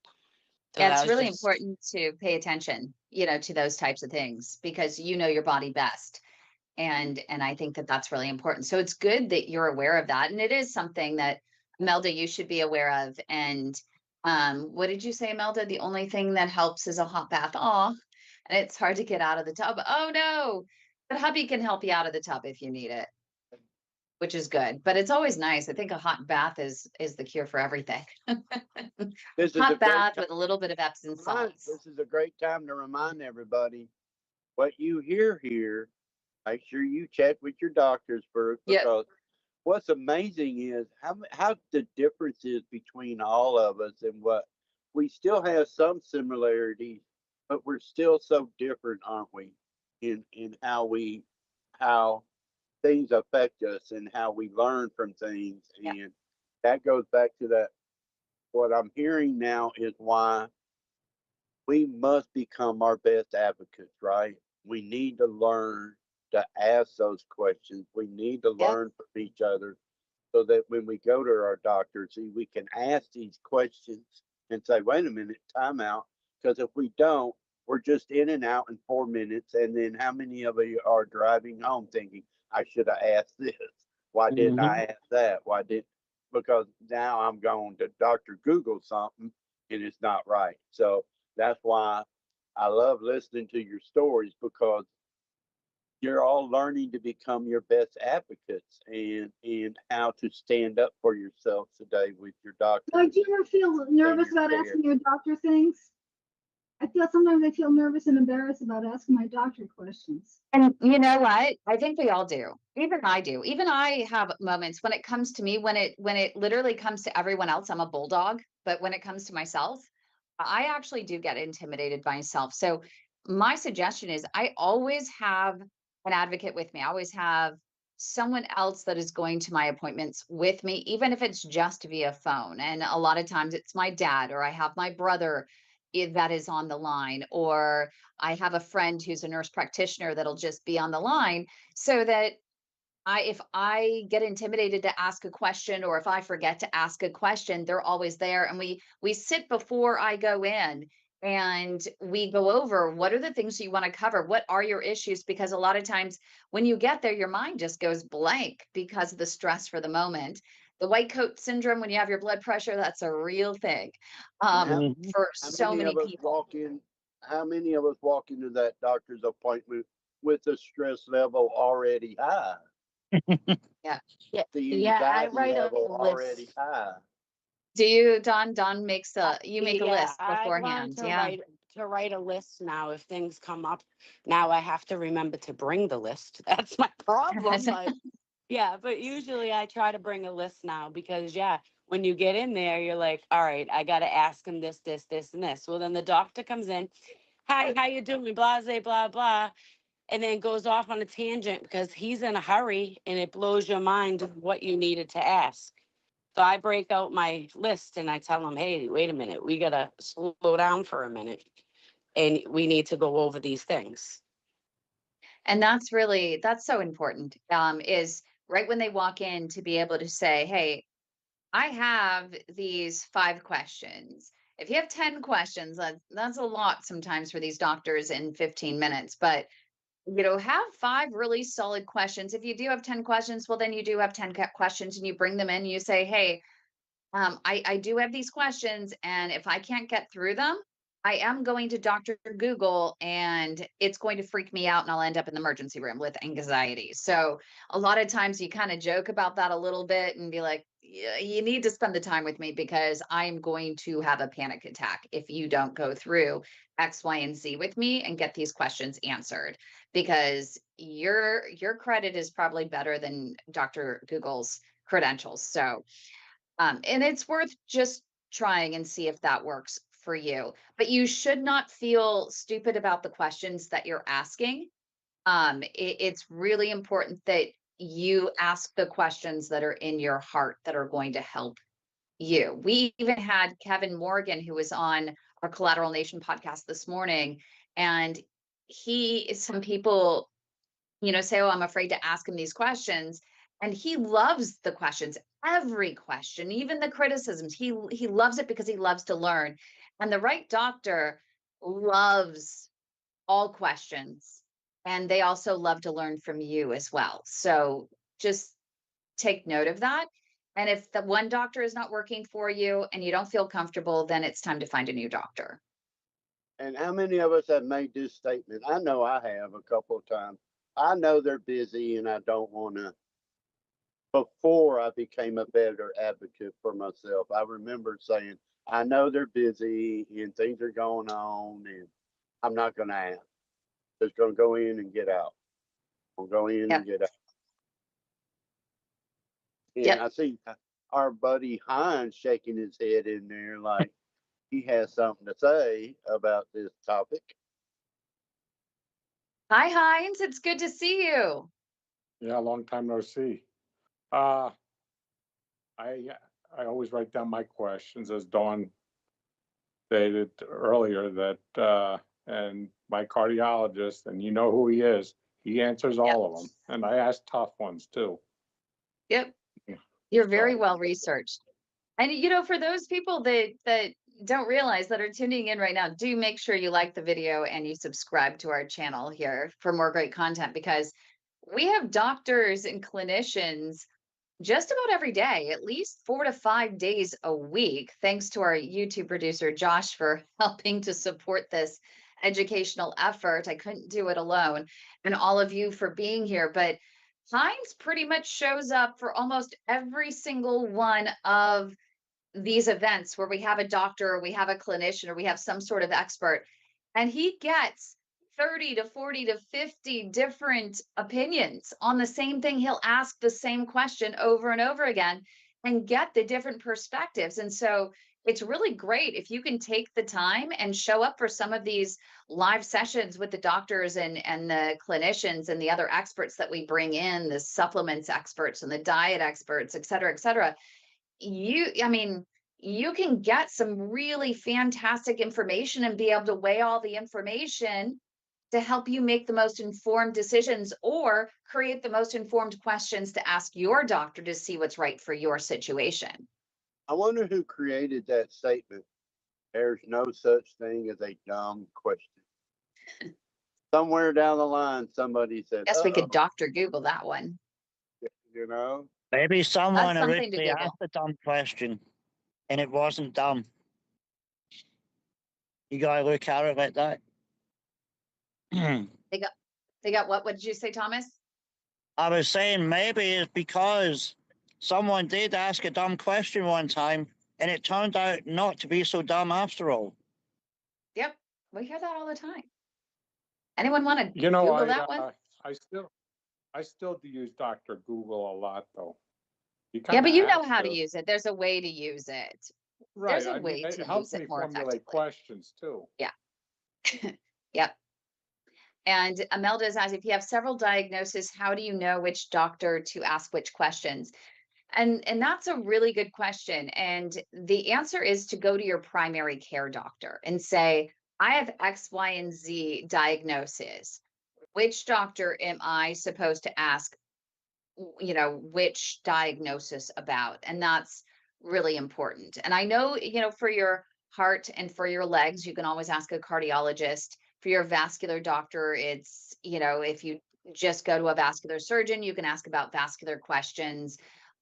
So Yeah, that it's was really just important to pay attention, to those types of things because you know your body best. And I think that that's really important. So it's good that you're aware of that. And it is something that Melda, you should be aware of. And What did you say, Melda? The only thing that helps is a hot bath. Aw, and it's hard to get out of the tub. Oh no, but hubby can help you out of the tub if you need it, which is good. But it's always nice. I think a hot bath is the cure for everything. This is a Hot great bath time. with a little bit of Epsom salts. This is a great time to remind everybody what you hear here. Make sure you check with your doctors first, Yep. because what's amazing is how the difference is between all of us, and what we still have some similarities, but we're still so different, aren't we? In how things affect us and how we learn from things. Yep. And that goes back to that. What I'm hearing now is why we must become our best advocates, right? We need to learn to ask those questions. We need to Yep. learn from each other, so that when we go to our doctor, see, we can ask these questions and say, wait a minute, time out. Because if we don't, we're just in and out in 4 minutes. And then how many of you are driving home thinking, I should have asked this? Why didn't I ask that? Why didn't? Because now I'm going to Dr. Google something and it's not right. So that's why I love listening to your stories, because you're all learning to become your best advocates, and how to stand up for yourself today with your doctor. Like, do you ever feel nervous your about care. asking your doctor things? I feel sometimes I feel nervous and embarrassed about asking my doctor questions. And you know what? I think we all do. Even I do. Even I have moments when it comes to me, when it literally comes to everyone else, I'm a bulldog, but when it comes to myself, I actually do get intimidated by myself. So my suggestion is I always have an advocate with me. I always have someone else that is going to my appointments with me, even if it's just via phone. And a lot of times it's my dad, or I have my brother that is on the line, or I have a friend who's a nurse practitioner that'll just be on the line, so that if I get intimidated to ask a question, or if I forget to ask a question, they're always there. And we sit before I go in, and we go over what are the things you want to cover? What are your issues? Because a lot of times when you get there, your mind just goes blank because of the stress for the moment. The white coat syndrome, when you have your blood pressure, that's a real thing, And for how so many many of us people. walk in? How many of us walk into that doctor's appointment with the stress level already high, Yeah. Yeah, the yeah, I anxiety write a level already list. high? Do you, Don? Don makes you make a Yeah, list I've learned beforehand. Yeah. to write a list now. If things come up, now I have to remember to bring the list. That's my problem. But yeah, but usually I try to bring a list now because yeah, when you get in there, you're like, all right, I got to ask him this, this, this, and this. Well, then the doctor comes in, hi, how you doing? Blah, blah, blah, blah, and then goes off on a tangent because he's in a hurry, and it blows your mind of what you needed to ask. So I break out my list and I tell him, hey, wait a minute, we gotta slow down for a minute, and we need to go over these things. And that's so important. Is right when they walk in to be able to say, "Hey, I have these 5 questions." If you have 10 questions, that's a lot sometimes for these doctors in 15 minutes. But have 5 really solid questions. If you do have 10 questions, well, then you do have 10 questions, and you bring them in. And you say, "Hey, I do have these questions, and if I can't get through them, I am going to Dr. Google, and it's going to freak me out, and I'll end up in the emergency room with anxiety." So a lot of times you kind of joke about that a little bit and be like, yeah, you need to spend the time with me because I'm going to have a panic attack if you don't go through X, Y, and Z with me and get these questions answered, because your credit is probably better than Dr. Google's credentials. So and it's worth just trying and see if that works for you. But you should not feel stupid about the questions that you're asking. It's really important that you ask the questions that are in your heart that are going to help you. We even had Kevin Morgan, who was on our Collateral Nation podcast this morning, and some people say, "Oh, I'm afraid to ask him these questions." And he loves the questions, every question, even the criticisms. He loves it because he loves to learn. And the right doctor loves all questions. And they also love to learn from you as well. So just take note of that. And if the one doctor is not working for you and you don't feel comfortable, then it's time to find a new doctor. And how many of us have made this statement? I know I have a couple of times. I know they're busy and I don't want to. Before I became a better advocate for myself, I remember saying, I know they're busy and things are going on and I'm not going to ask. Just going to go in and get out. I'll go in Yep. and get out. And Yep. I see our buddy Hines shaking his head in there like he has something to say about this topic. Hi, Heinz. It's good to see you. Yeah, long time no see. Uh, I I always write down my questions, as Dawn stated earlier, that and my cardiologist, and you know who he is. He answers Yep. all of them, and I ask tough ones too. Yep. Yeah. You're very So well researched. And for those people that don't realize that are tuning in right now, do make sure you like the video and you subscribe to our channel here for more great content, because we have doctors and clinicians just about every day, at least 4 to 5 days a week. Thanks to our YouTube producer, Josh, for helping to support this educational effort. I couldn't do it alone. And all of you for being here. But Heinz pretty much shows up for almost every single one of these events where we have a doctor or we have a clinician or we have some sort of expert, and he gets 30 to 40 to 50 different opinions on the same thing. He'll ask the same question over and over again and get the different perspectives. And so it's really great if you can take the time and show up for some of these live sessions with the doctors and the clinicians and the other experts that we bring in, the supplements experts and the diet experts, et cetera, et cetera. You can get some really fantastic information and be able to weigh all the information to help you make the most informed decisions or create the most informed questions to ask your doctor to see what's right for your situation. I wonder who created that statement. There's no such thing as a dumb question. Somewhere down the line, somebody said, Guess we oh, could Dr. Google that one. you know, Maybe That's someone something to originally Google. asked a dumb question and it wasn't dumb. You gotta look at it like that. They got what? What did you say, Thomas? I was saying maybe it's because someone did ask a dumb question one time and it turned out not to be so dumb after all. Yep. We hear that all the time. Anyone want to you know, Google that one? I still do use Dr. Google a lot though. You Yeah, kind but of you know have how to to, use it. There's a way to use it. right? There's a I mean, way it to helps use it me more formulate effectively. questions too. Yeah. Yep. And Imelda is asking, if you have several diagnoses, how do you know which doctor to ask which questions? And that's a really good question. And the answer is to go to your primary care doctor and say, I have X, Y, and Z diagnosis. Which doctor am I supposed to ask, which diagnosis about? And that's really important. And I know, for your heart and for your legs, you can always ask a cardiologist. For your vascular doctor, it's, if you just go to a vascular surgeon, you can ask about vascular questions,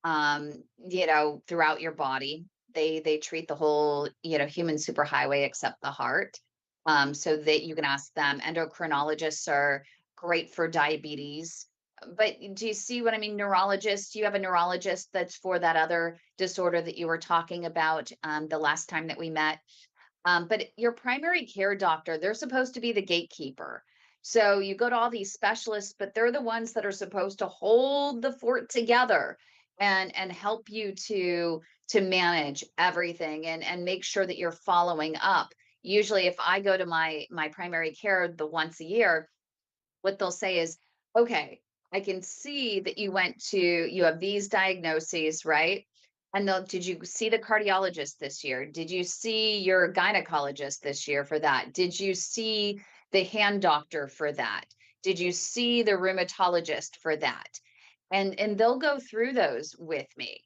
throughout your body. They treat the whole, human superhighway except the heart. So that you can ask them. Endocrinologists are great for diabetes. But do you see what I mean? Neurologist, you have a neurologist that's for that other disorder that you were talking about the last time that we met. But your primary care doctor, they're supposed to be the gatekeeper. So you go to all these specialists, but they're the ones that are supposed to hold the fort together and help you to manage everything and make sure that you're following up. Usually if I go to my primary care the once a year, what they'll say is, okay, I can see that you have these diagnoses, right? And did you see the cardiologist this year? Did you see your gynecologist this year for that? Did you see the hand doctor for that? Did you see the rheumatologist for that? And they'll go through those with me.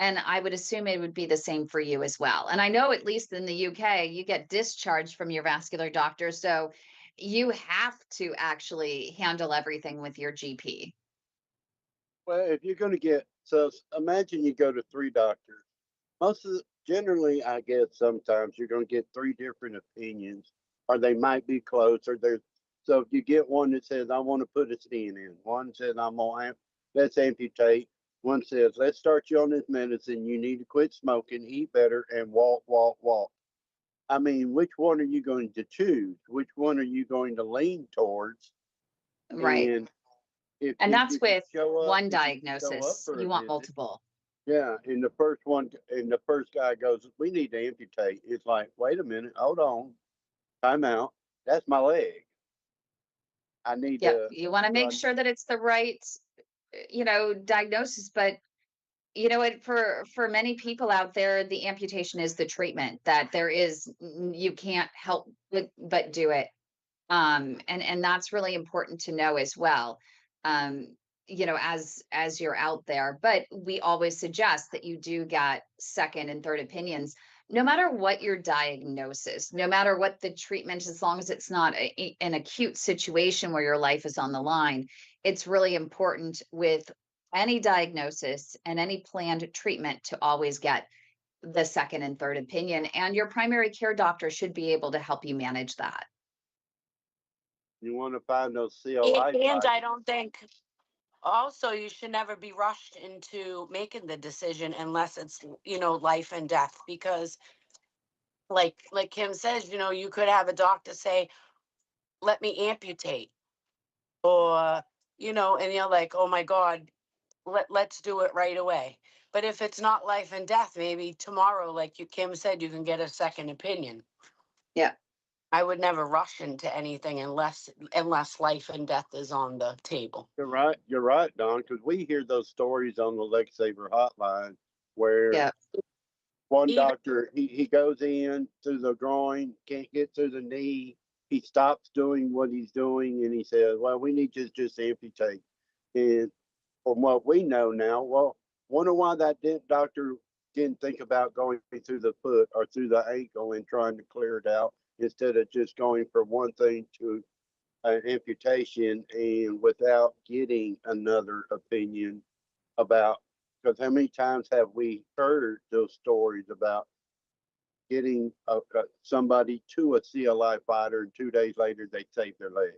And I would assume it would be the same for you as well. And I know at least in the UK, you get discharged from your vascular doctor. So you have to actually handle everything with your GP. well, if you're going to get So imagine you go to 3 doctors. Generally, I guess sometimes you're going to get 3 different opinions, or they might be close, or there's. So if you get one that says, I want to put a stent in, one says, let's amputate. One says, let's start you on this medicine. You need to quit smoking, eat better, and walk, walk, walk. I mean, which one are you going to choose? Which one are you going to lean towards? Right. And And that's if you with show up, one if you show up diagnosis. for a You want visit, multiple. yeah, and the first guy goes, we need to amputate. It's like, wait a minute, hold on, time out. That's my leg. I need Yep. to You want to make run. sure that it's the right, diagnosis. But you know what, for many people out there, the amputation is the treatment, that there is you can't help but do it. And that's really important to know as well. um as you're out there, but we always suggest that you do get second and third opinions, no matter what your diagnosis, no matter what the treatment, as long as it's not an acute situation where your life is on the line. It's really important with any diagnosis and any planned treatment to always get the second and third opinion, and your primary care doctor should be able to help you manage that. You want to find those CLI And I fibers. don't think also you should never be rushed into making the decision unless it's, life and death. Because like Kim says, you could have a doctor say, let me amputate, or, and you're like, oh my God, let's do it right away. But if it's not life and death, maybe tomorrow, like Kim said, you can get a second opinion. Yeah. I would never rush into anything unless life and death is on the table. You're right, Don, because we hear those stories on the Leg Saver Hotline where Yeah. one Even doctor, he goes in through the groin, can't get through the knee. He stops doing what he's doing and he says, well, we need to just amputate. And from what we know now, well, wonder why that doctor didn't think about going through the foot or through the ankle and trying to clear it out instead of just going from one thing to an amputation and without getting another opinion about. Because how many times have we heard those stories about getting somebody to a CLI fighter and 2 days later they save their leg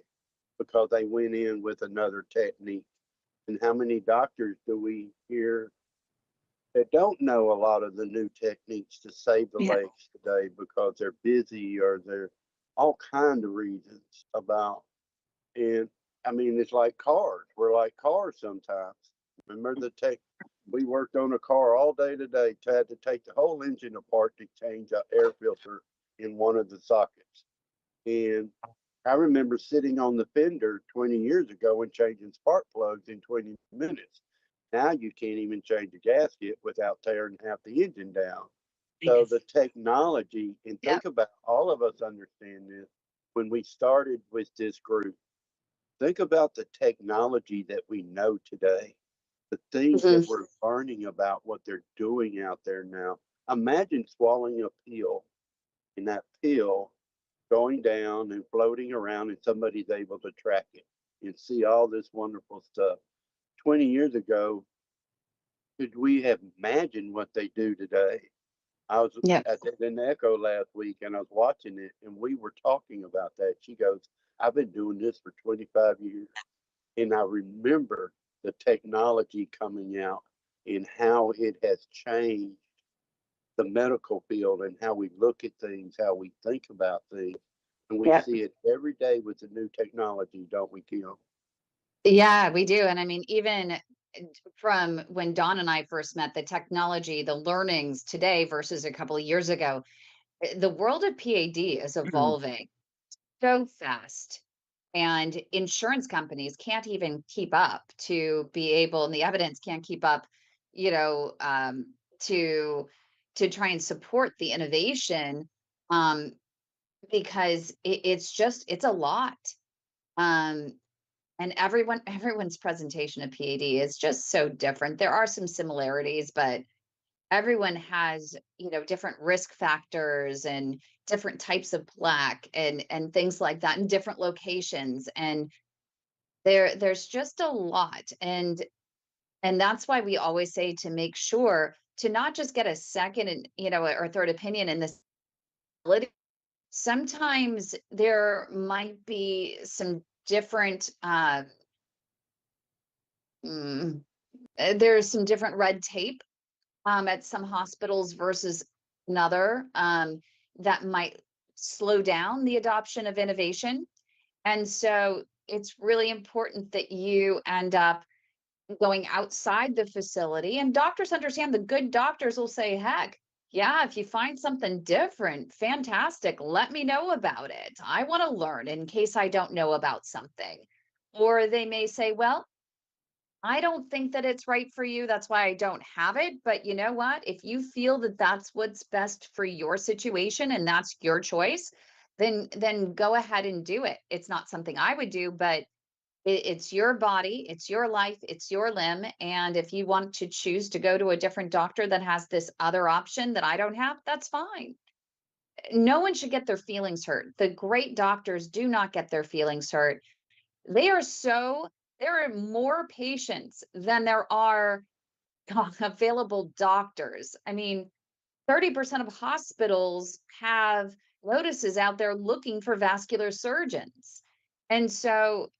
because they went in with another technique? And how many doctors do we hear that don't know a lot of the new techniques to save the Yeah. legs today because they're busy or they're all kind of reasons about. And I mean, it's like cars. We're like cars sometimes. Remember the tech? We worked on a car all day today. Had to take the whole engine apart to change an air filter in one of the sockets. And I remember sitting on the fender 20 years ago and changing spark plugs in 20 minutes. Now you can't even change a gasket without tearing half the engine down. So the technology, and Yeah. think about, all of us understand this. When we started with this group, think about the technology that we know today, the things Mhm. that we're learning about what they're doing out there now. Imagine swallowing a pill and that pill going down and floating around and somebody's able to track it and see all this wonderful stuff. 20 years ago, could we have imagined what they do today? I was Yeah. at the Echo last week and I was watching it and we were talking about that. She goes, I've been doing this for 25 years. And I remember the technology coming out and how it has changed the medical field and how we look at things, how we think about things. And we Yeah. see it every day with the new technology, don't we, Kim? Yeah, we do. And I mean, even from when Dawn and I first met, the technology, the learnings today versus a couple of years ago, the world of PAD is evolving so fast. And insurance companies can't even keep up to be able, and the evidence can't keep up, you know, to try and support the innovation, um, because it's a lot. Um, and everyone's presentation of PAD is just so different. There are some similarities, but everyone has, different risk factors and different types of plaque and things like that in different locations. And there's just a lot. And And that's why we always say to make sure to not just get a second and, or third opinion in this. Sometimes there might be some different, mm, there's some different red tape at some hospitals versus another, that might slow down the adoption of innovation. And so it's really important that you end up going outside the facility, and doctors understand. The good doctors will say, heck, yeah, if you find something different, fantastic, let me know about it. I want to learn in case I don't know about something. Or they may say, well, I don't think that it's right for you. That's why I don't have it. But you know what? If you feel that that's what's best for your situation and that's your choice, then go ahead and do it. It's not something I would do, but it's your body, it's your life, it's your limb. And if you want to choose to go to a different doctor that has this other option that I don't have, that's fine. No one should get their feelings hurt. The great doctors do not get their feelings hurt. They are so, there are more patients than there are available doctors. I mean, 30% of hospitals have notices out there looking for vascular surgeons. And so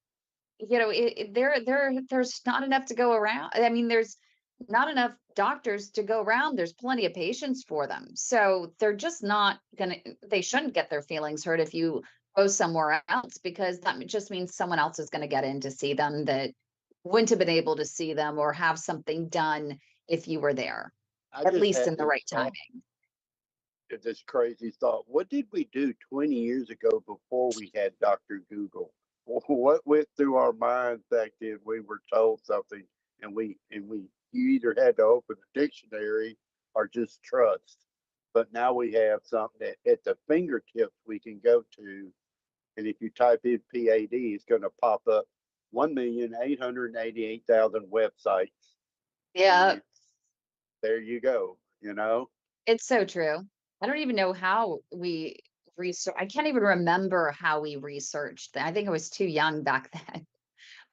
there's not enough to go around. I mean, there's not enough doctors to go around. There's plenty of patients for them. So they're just not gonna, they shouldn't get their feelings hurt if you go somewhere else, because that just means someone else is gonna get in to see them that wouldn't have been able to see them or have something done if you were there, I at just least had in the this right thought, timing. this crazy thought. What did we do 20 years ago before we had Dr. Google? What went through our minds back then? We were told something, and you either had to open a dictionary or just trust. But now we have something that at the fingertips we can go to, and if you type in PAD, it's going to pop up 1,888,000 websites. Yeah, And there you go. it's so true. I don't even know how we research. I can't even remember how we researched. I think I was too young back then,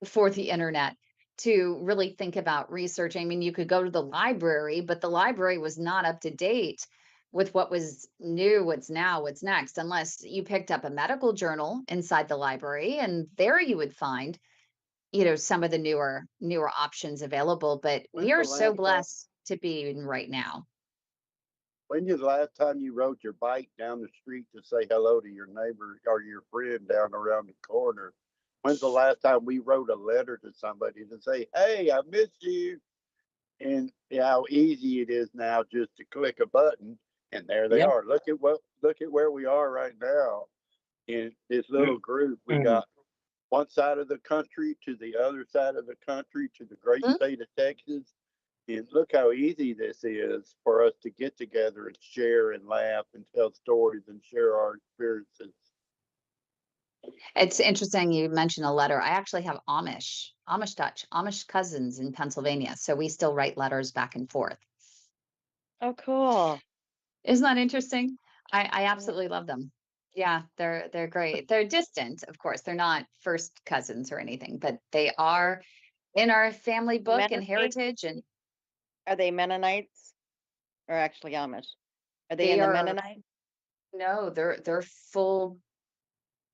before the internet, to really think about researching. I mean, you could go to the library, but the library was not up to date with what was new, what's now, what's next, unless you picked up a medical journal inside the library, and there you would find, some of the newer options available. But we When's are the so last time? blessed to be in right now. When's the last time you rode your bike down the street to say hello to your neighbor or your friend down around the corner? When's the last time we wrote a letter to somebody to say, "Hey, I miss you"? And how easy it is now just to click a button and there they Yep. are. Look at where we are right now in this little group. We Mm. got one side of the country to the other side of the country to the great Mhm. state of Texas. And look how easy this is for us to get together and share and laugh and tell stories and share our experiences. It's interesting you mentioned a letter. I actually have Amish cousins in Pennsylvania, so we still write letters back and forth. Oh, cool. Isn't that interesting? I Yeah. absolutely love them. Yeah, they're great. They're distant, of course. They're not first cousins or anything, but they are in our family book and Mennonite? heritage, and Are they Mennonites or actually Amish? Are they they in the are Mennonite? no, they're full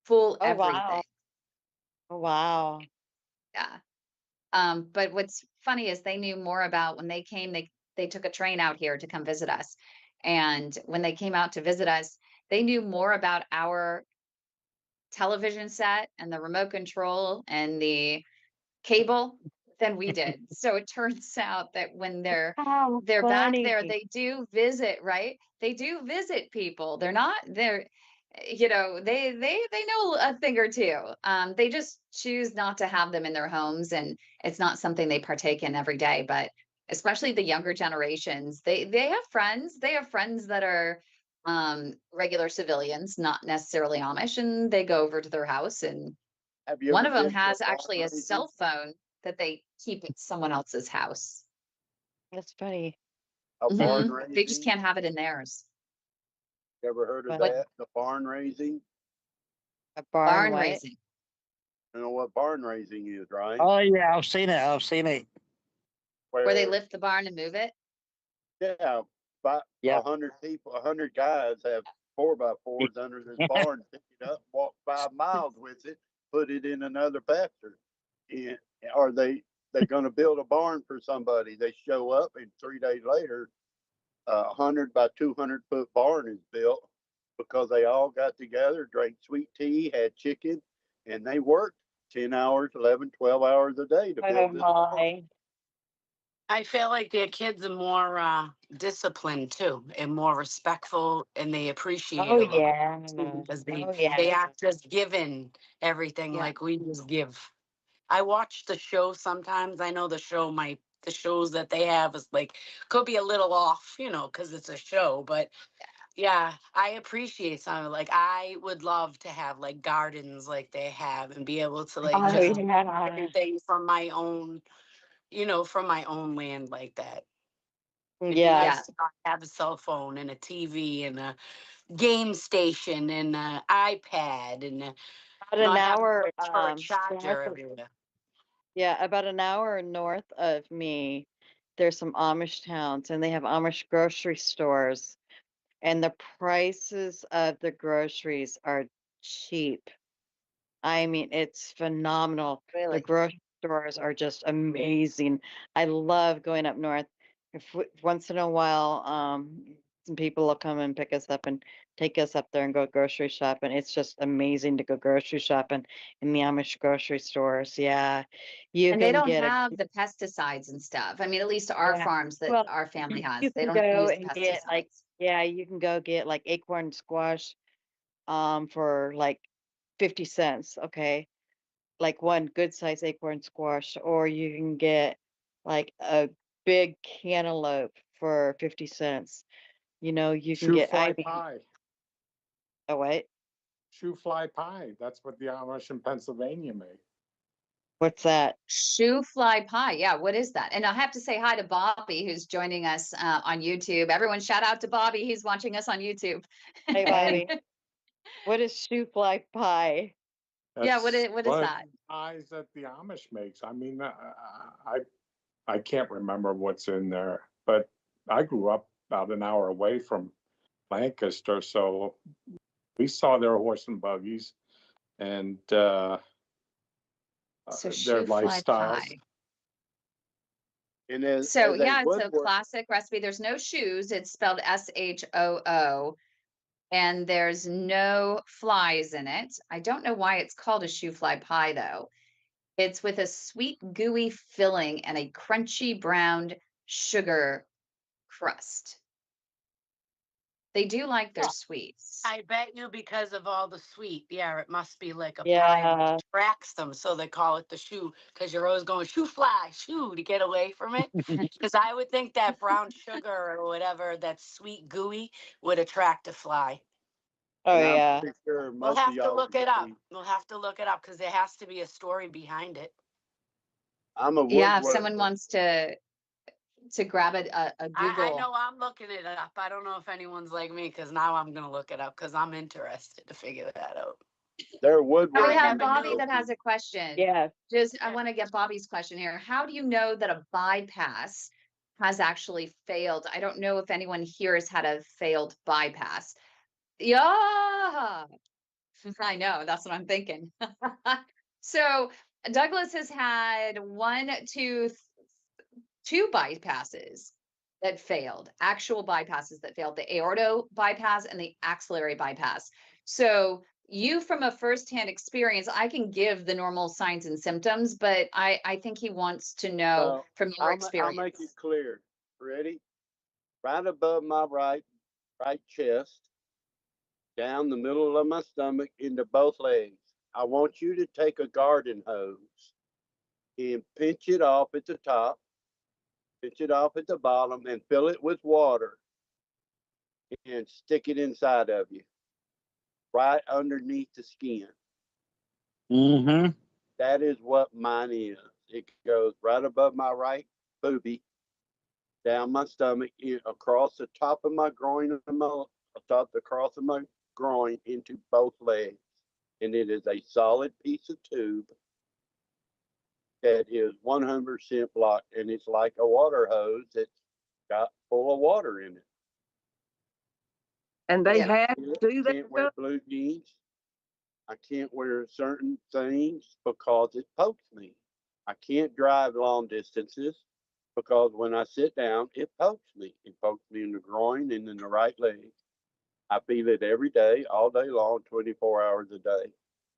Oh, wow. everything. Oh, wow. Yeah. But what's funny is they knew more about when they came, they took a train out here to come visit us. And when they came out to visit us, they knew more about our television set and the remote control and the cable than we did. So it turns out that when How they're back there, funny. they do visit, right? They do visit people. They're they know a thing or two. They just choose not to have them in their homes, and it's not something they partake in every day. But especially the younger generations, they have friends. They have friends that are regular civilians, not necessarily Amish, and they go over to their house, and Have you one ever of them been to a has barn actually a raising? cell phone that they keep at someone else's house. That's funny. A barn They just raising? can't have it in theirs. You ever heard of But What that? The barn raising? a barn barn what? raising? You know what barn raising is, right? Oh yeah, I've seen it. I've seen it. Where they where, lift the barn and move it? yeah, about Yeah. 100 people, 100 guys have 4x4s under this barn, pick it up, walk 5 miles with it, put it in another pasture. And are they're going to build a barn for somebody? They show up, and 3 days later, 100 by 200 foot barn is built because they all got together, drank sweet tea, had chicken, and they worked 10 hours, 11, 12 hours a day to Oh build this barn. my. I feel like their kids are more disciplined too, and more respectful, and they appreciate Oh it yeah. because Oh they yeah. aren't just given everything Yeah. like we just give. I watch the show sometimes. I know the shows that they have is like could be a little off, because it's a show. But yeah, I appreciate some of it. Like I would love to have like gardens like they have and be able to like Oh just do yeah. everything from my own land like that. It'd be Yeah. nice to not have a cell phone and a TV and a game station and an iPad and About an not having to hour reach for a north charger of, everywhere. yeah, about an hour north of me, there's some Amish towns and they have Amish grocery stores, and the prices of the groceries are cheap. I mean, it's phenomenal. The Really? grocery stores are just amazing. I love going up north. Once in a while, some people will come and pick us up and take us up there and go grocery shopping. It's just amazing to go grocery shopping in the Amish grocery stores. Yeah, you And they can don't get a have the pesticides and stuff. I mean, at least our yeah. farms that Well, our family has, you they can don't go use and get like pesticides. yeah, you can go get like acorn squash for like 50 cents. Okay, like one good size acorn squash, or you can get like a big cantaloupe for 50 cents. You can Shoe get, fly I mean, pie. oh, wait, Shoe fly pie. That's what the Amish in Pennsylvania make. what's that? Shoe fly pie. Yeah, what is that? And I have to say hi to Bobby, who's joining us on YouTube. Everyone, shout out to Bobby. He's watching us on YouTube. Hey, And Bobby, what is shoe fly pie? yeah, That's what is one of that? the pies that the Amish makes. I mean, I can't remember what's in there, but I grew up about an hour away from Lancaster, so we saw their horse and buggies and So their shoe fly lifestyles. pie. And So as a yeah, it's a woodworker, classic recipe. There's no shoes. It's spelled Shoo, and there's no flies in it. I don't know why it's called a shoe fly pie though. It's with a sweet, gooey filling and a crunchy browned sugar crust. They do like their Oh, sweets. I bet you because of all the sweet. Yeah, it must be like a pie Yeah. that attracts them. So they call it the shoe because you're always going shoe fly, shoe to get away from it. Because I would think that brown sugar or whatever, that sweet gooey would attract a fly. Oh, and I'm yeah. pretty sure We'll most of have to y'all look it up. agree, We'll have to look it up because there has to be a story behind it. I'm a Yeah, if someone woodworker. wants to grab a I Google. know I'm looking it up. I don't know if anyone's like me because now I'm going to look it up because I'm interested to figure that out. They're So we I have woodworking never Bobby knew. that has specialties. a question. Yeah. I want to get Bobby's question here. How do you know that a bypass has actually failed? I don't know if anyone here has had a failed bypass. Yeah, I know. That's what I'm thinking. So Douglas has had two bypasses that failed, actual bypasses that failed, the aorto bypass and the axillary bypass. So you, from a firsthand experience, I can give the normal signs and symptoms, but I think he wants to know Well, from your I'll make it experience. clear. Ready? Right above my right chest, down the middle of my stomach, into both legs. I want you to take a garden hose and pinch it off at the top, pinch it off at the bottom, and fill it with water and stick it inside of you, right underneath the skin. Mm-hmm. That is what mine is. It goes right above my right boobie, down my stomach, across the top of my groin, across of my groin into both legs. And it is a solid piece of tube. that is 100% blocked, and it's like a water hose that's got full of water in it. And they Yeah. had to do that Can't wear stuff? blue jeans. I can't wear certain things because it pokes me. I can't drive long distances because when I sit down, it pokes me. It pokes me in the groin and in the right leg. I feel it every day, all day long, 24 hours a day.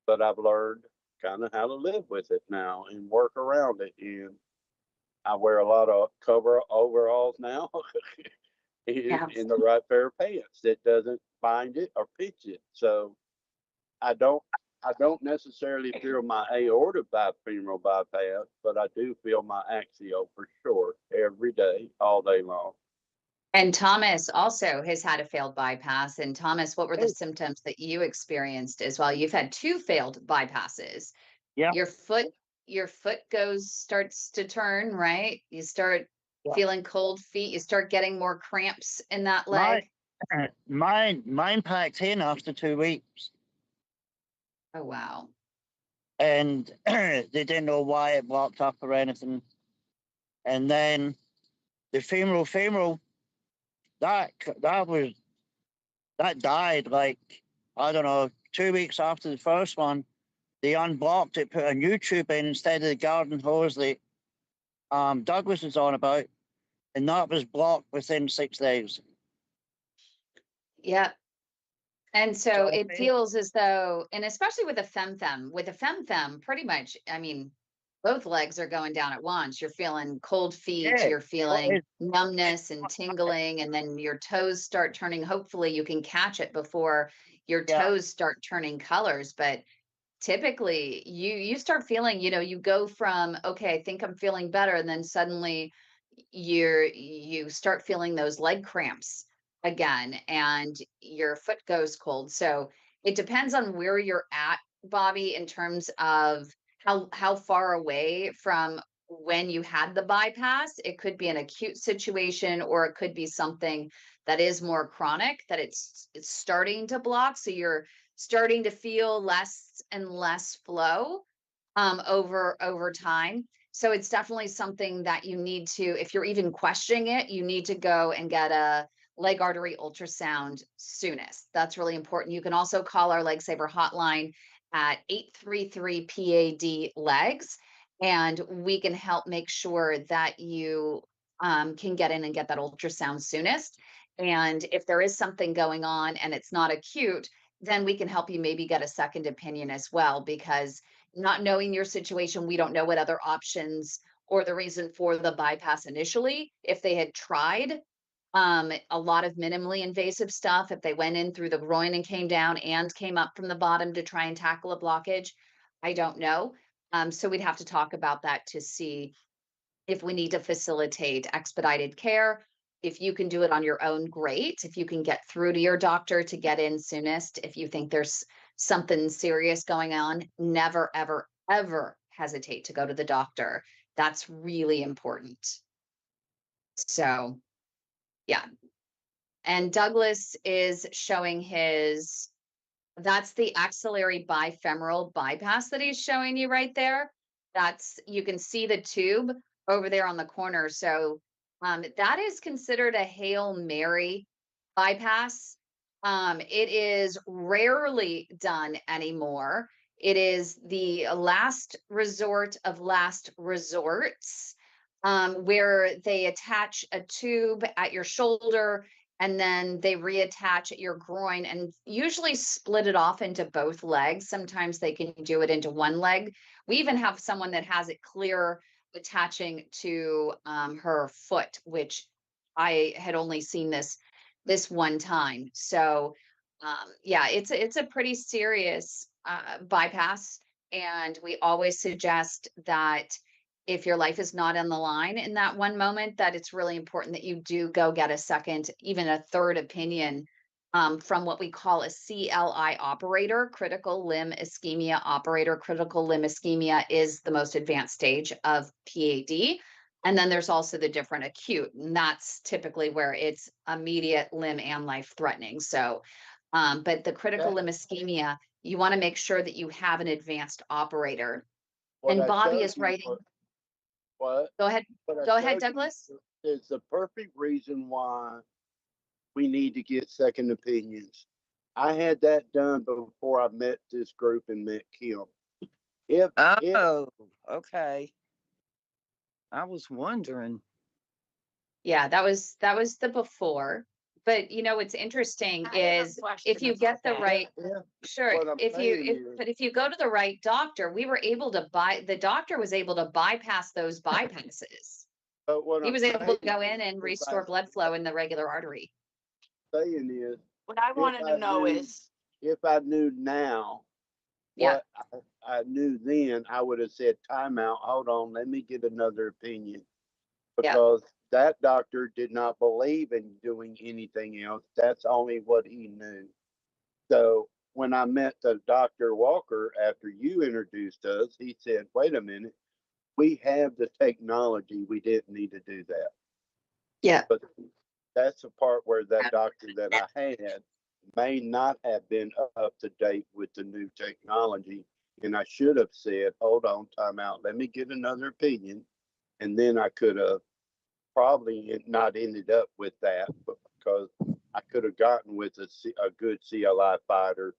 But I've learned kind of how to live with it now and work around it. And I wear a lot of cover overalls now Yeah. in the right pair of pants that doesn't bind it or pitch it. So I don't I don't necessarily feel my aorta femoral bypass, but I do feel my axial for sure every day, all day long. And Thomas also has had a failed bypass. And Thomas, what were the Oh, symptoms that you experienced as well? You've had two failed bypasses. yeah, Your foot, your foot starts to turn, right? You start yeah. feeling cold feet. You start getting more cramps in that My, leg. mine packed in after 2 weeks, Oh, wow. and they didn't know why it blocked up or anything. And then the femoral, that that was that died like, I don't know, 2 weeks after the first one. They unblocked it, put a new tube in instead of the garden hose that Douglas was on about, and that was blocked within 6 days. Yeah. And so So I it think, feels as though, and especially with a fem, pretty much, I mean, both legs are going down at once. You're feeling cold feet, yeah, you're what feeling is numbness and tingling, and then your toes start turning. Hopefully, you can catch it before your yeah, toes start turning colors. But typically, you start feeling, you go from, okay, I think I'm feeling better, and then suddenly you start feeling those leg cramps again and your foot goes cold. So it depends on where you're at, Bobby, in terms of how far away from when you had the bypass. It could be an acute situation, or it could be something that is more chronic, that it's starting to block, so you're starting to feel less and less flow over time. So it's definitely something that you need to, if you're even questioning it, you need to go and get a leg artery ultrasound soonest. That's really important. You can also call our Leg Saver hotline at 833 PAD legs, and we can help make sure that you can get in and get that ultrasound soonest. And if there is something going on and it's not acute, then we can help you maybe get a second opinion as well, because not knowing your situation, we don't know what other options or the reason for the bypass initially. If they had tried a lot of minimally invasive stuff, if they went in through the groin and came down and came up from the bottom to try and tackle a blockage, I don't know. So we'd have to talk about that to see if we need to facilitate expedited care. If you can do it on your own, great. If you can get through to your doctor to get in soonest, if you think there's something serious going on, never, ever, ever hesitate to go to the doctor. That's really important. So, yeah. And Douglas is showing that's the axillary bifemoral bypass that he's showing you right there. You can see the tube over there on the corner. So that is considered a Hail Mary bypass. It is rarely done anymore. It is the last resort of last resorts, where they attach a tube at your shoulder and then they reattach at your groin and usually split it off into both legs. Sometimes they can do it into one leg. We even have someone that has it clear attaching to her foot, which I had only seen this one time. So yeah, it's a pretty serious bypass, and we always suggest that if your life is not on the line in that one moment, that it's really important that you do go get a second, even a third opinion from what we call a CLI operator, critical limb ischemia operator. Critical limb ischemia is the most advanced stage of PAD. And then there's also the different acute, and that's typically where it's immediate limb and life threatening. So, but the critical Okay. limb ischemia, you want to make sure that you have an advanced operator. What And I Bobby showed is you writing. What? Go ahead. What I Go ahead, showed you Douglas. is the perfect reason why we need to get second opinions. I had that done before I met this group and met Kim. If Oh, okay. I was wondering. Yeah, that was the before. But you know what's interesting I have a is question if you get about the that. right, yeah, sure, what I'm if you saying if is, but if you go to the right doctor, we were able to the doctor was able to bypass those bypasses. but what He I'm was able saying to go in and if restore blood flow in the regular artery. saying is, What I if wanted I to know knew, is, if I knew now Yeah, what I knew then, I would have said, time out, hold on, let me get another opinion. yeah. Because that doctor did not believe in doing anything else. That's only what he knew. So when I met the Dr. Walker after you introduced us, he said, wait a minute, we have the technology. We didn't need to do that. Yeah. But that's the part where that doctor that I had may not have been up to date with the new technology. And I should have said, hold on, time out, let me get another opinion. And then I could have probably not ended up with that, but because I could have gotten with a good CLI fighter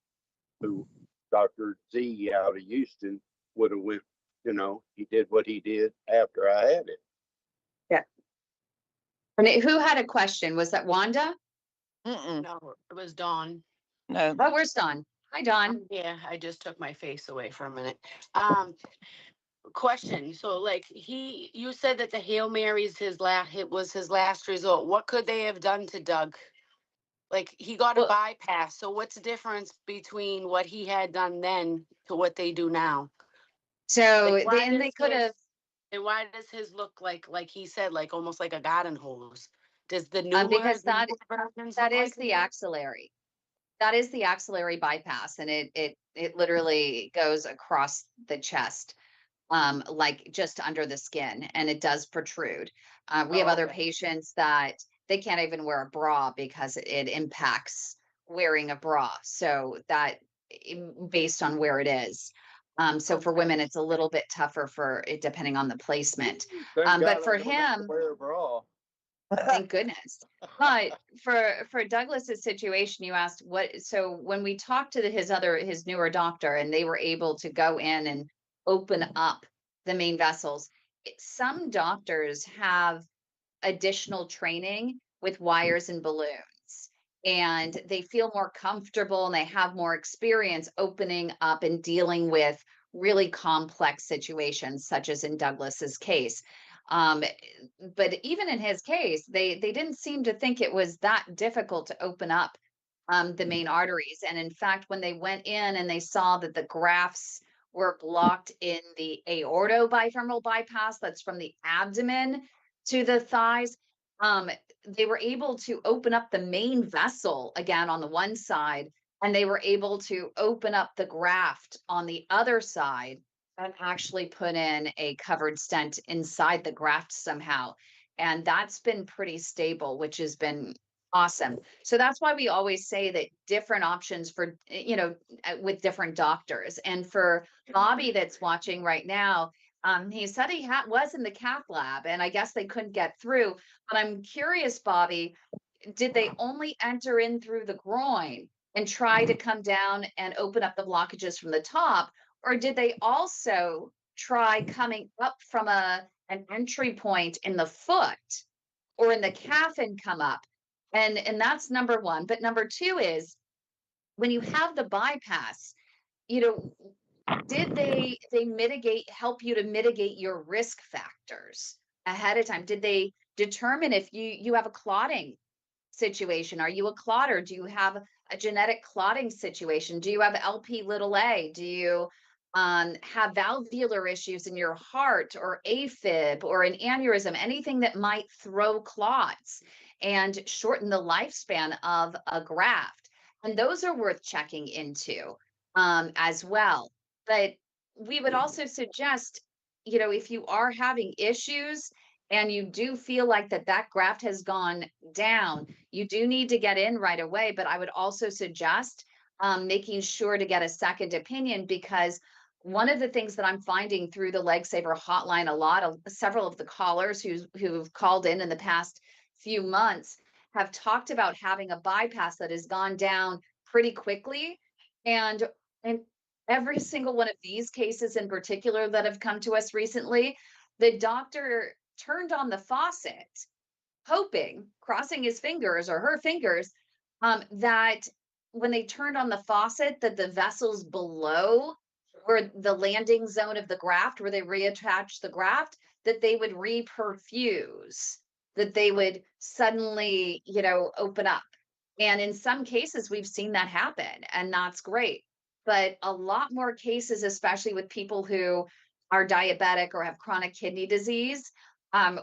who Dr. Z out of Houston would have went, he did what he did after I had it. Yeah. And who had a question? Was that Wanda? Mm-mm. no, it was Dawn. No. Oh, where's Dawn? Hi, Dawn. Yeah, I just took my face away for a minute. Question. So like you said that the Hail Mary's was his last resort. What could they have done to Doug? Like he got a Well, bypass. So what's the difference between what he had done then to what they do now? so Like why and they does could have, and why does his look like he said, like almost like a garden hose? Does the newer because the newer versions that look is like the that? axillary. That is the axillary bypass, and it literally goes across the chest, like just under the skin, and it does protrude. We have Oh, other okay. patients that they can't even wear a bra because it impacts wearing a bra. So that based on where it is. So for Okay. women, it's a little bit tougher for it depending on the placement. Thank God But for I don't have to him, wear a bra. thank goodness. But for Douglas's situation, you asked what. So when we talked to his newer doctor, and they were able to go in and open up the main vessels, some doctors have additional training with wires and balloons, and they feel more comfortable and they have more experience opening up and dealing with really complex situations, such as in Douglas's case. Um, but even in his case, they didn't seem to think it was that difficult to open up the main arteries. And in fact, when they went in and they saw that the grafts were blocked in the aortobifemoral bypass, that's from the abdomen to the thighs, um, they were able to open up the main vessel again on the one side, and they were able to open up the graft on the other side and actually put in a covered stent inside the graft somehow. And that's been pretty stable, which has been awesome. So that's why we always say that different options for, with different doctors. And for Bobby that's watching right now, he said he was in the cath lab, and I guess they couldn't get through. But I'm curious, Bobby, did they only enter in through the groin and try to come down and open up the blockages from the top? Or did they also try coming up from an entry point in the foot or in the calf and come up? And that's number one. But number two is when you have the bypass, you know, did they help you to mitigate your risk factors ahead of time? Did they determine if you have a clotting situation? Are you a clotter? Do you have a genetic clotting situation? Do you have LP little a? Do you have valvular issues in your heart, or AFib, or an aneurysm, anything that might throw clots and shorten the lifespan of a graft? And those are worth checking into as well. But we would also suggest, if you are having issues and you do feel like that graft has gone down, you do need to get in right away. But I would also suggest making sure to get a second opinion, because one of the things that I'm finding through the Leg Saver Hotline, a lot of several of the callers who've called in the past few months have talked about having a bypass that has gone down pretty quickly, and and every single one of these cases in particular that have come to us recently, the doctor turned on the faucet hoping, crossing his fingers or her fingers, that when they turned on the faucet, that the vessels below were the landing zone of the graft, where they reattach the graft, that they would reperfuse, that they would suddenly, open up. And in some cases, we've seen that happen, and that's great. But a lot more cases, especially with people who are diabetic or have chronic kidney disease,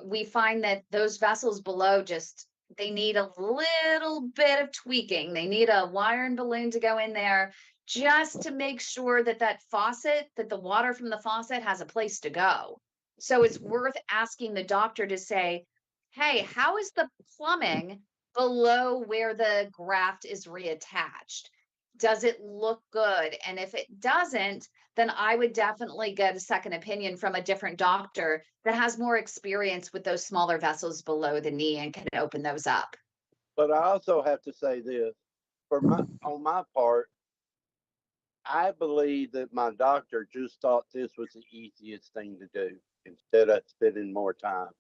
we find that those vessels below just they need a little bit of tweaking. They need a wire and balloon to go in there just to make sure that that the water from the faucet has a place to go. So it's worth asking the doctor to say, hey, how is the plumbing below where the graft is reattached? Does it look good? And if it doesn't, then I would definitely get a second opinion from a different doctor that has more experience with those smaller vessels below the knee and can open those up. But I also have to say this, on my part, I believe that my doctor just thought this was the easiest thing to do instead of spending more time.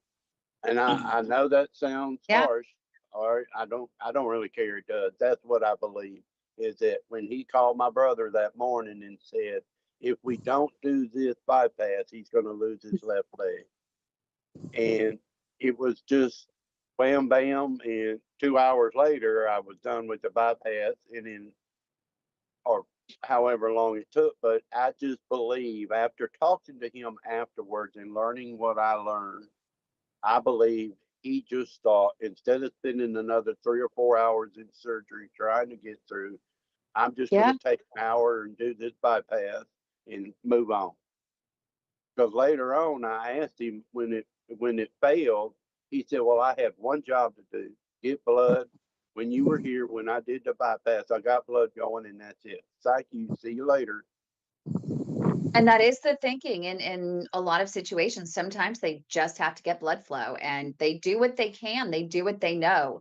And I know that sounds Yeah. harsh, or I don't really care. It does. That's what I believe, is that when he called my brother that morning and said, if we don't do this bypass, he's going to lose his left leg. And it was just wham bam. And 2 hours later, I was done with the bypass, and in or however long it took. But I just believe, after talking to him afterwards and learning what I learned, I believe he just thought, instead of spending another 3 or 4 hours in surgery trying to get through, I'm just going Yeah. to take an hour and do this bypass and move on. Because later on, I asked him when it failed. He said, "Well, I had one job to do: get blood. When you were here, when I did the bypass, I got blood going, and that's it. Thank you. See you later." And that is the thinking in a lot of situations. Sometimes they just have to get blood flow and they do what they can, they do what they know.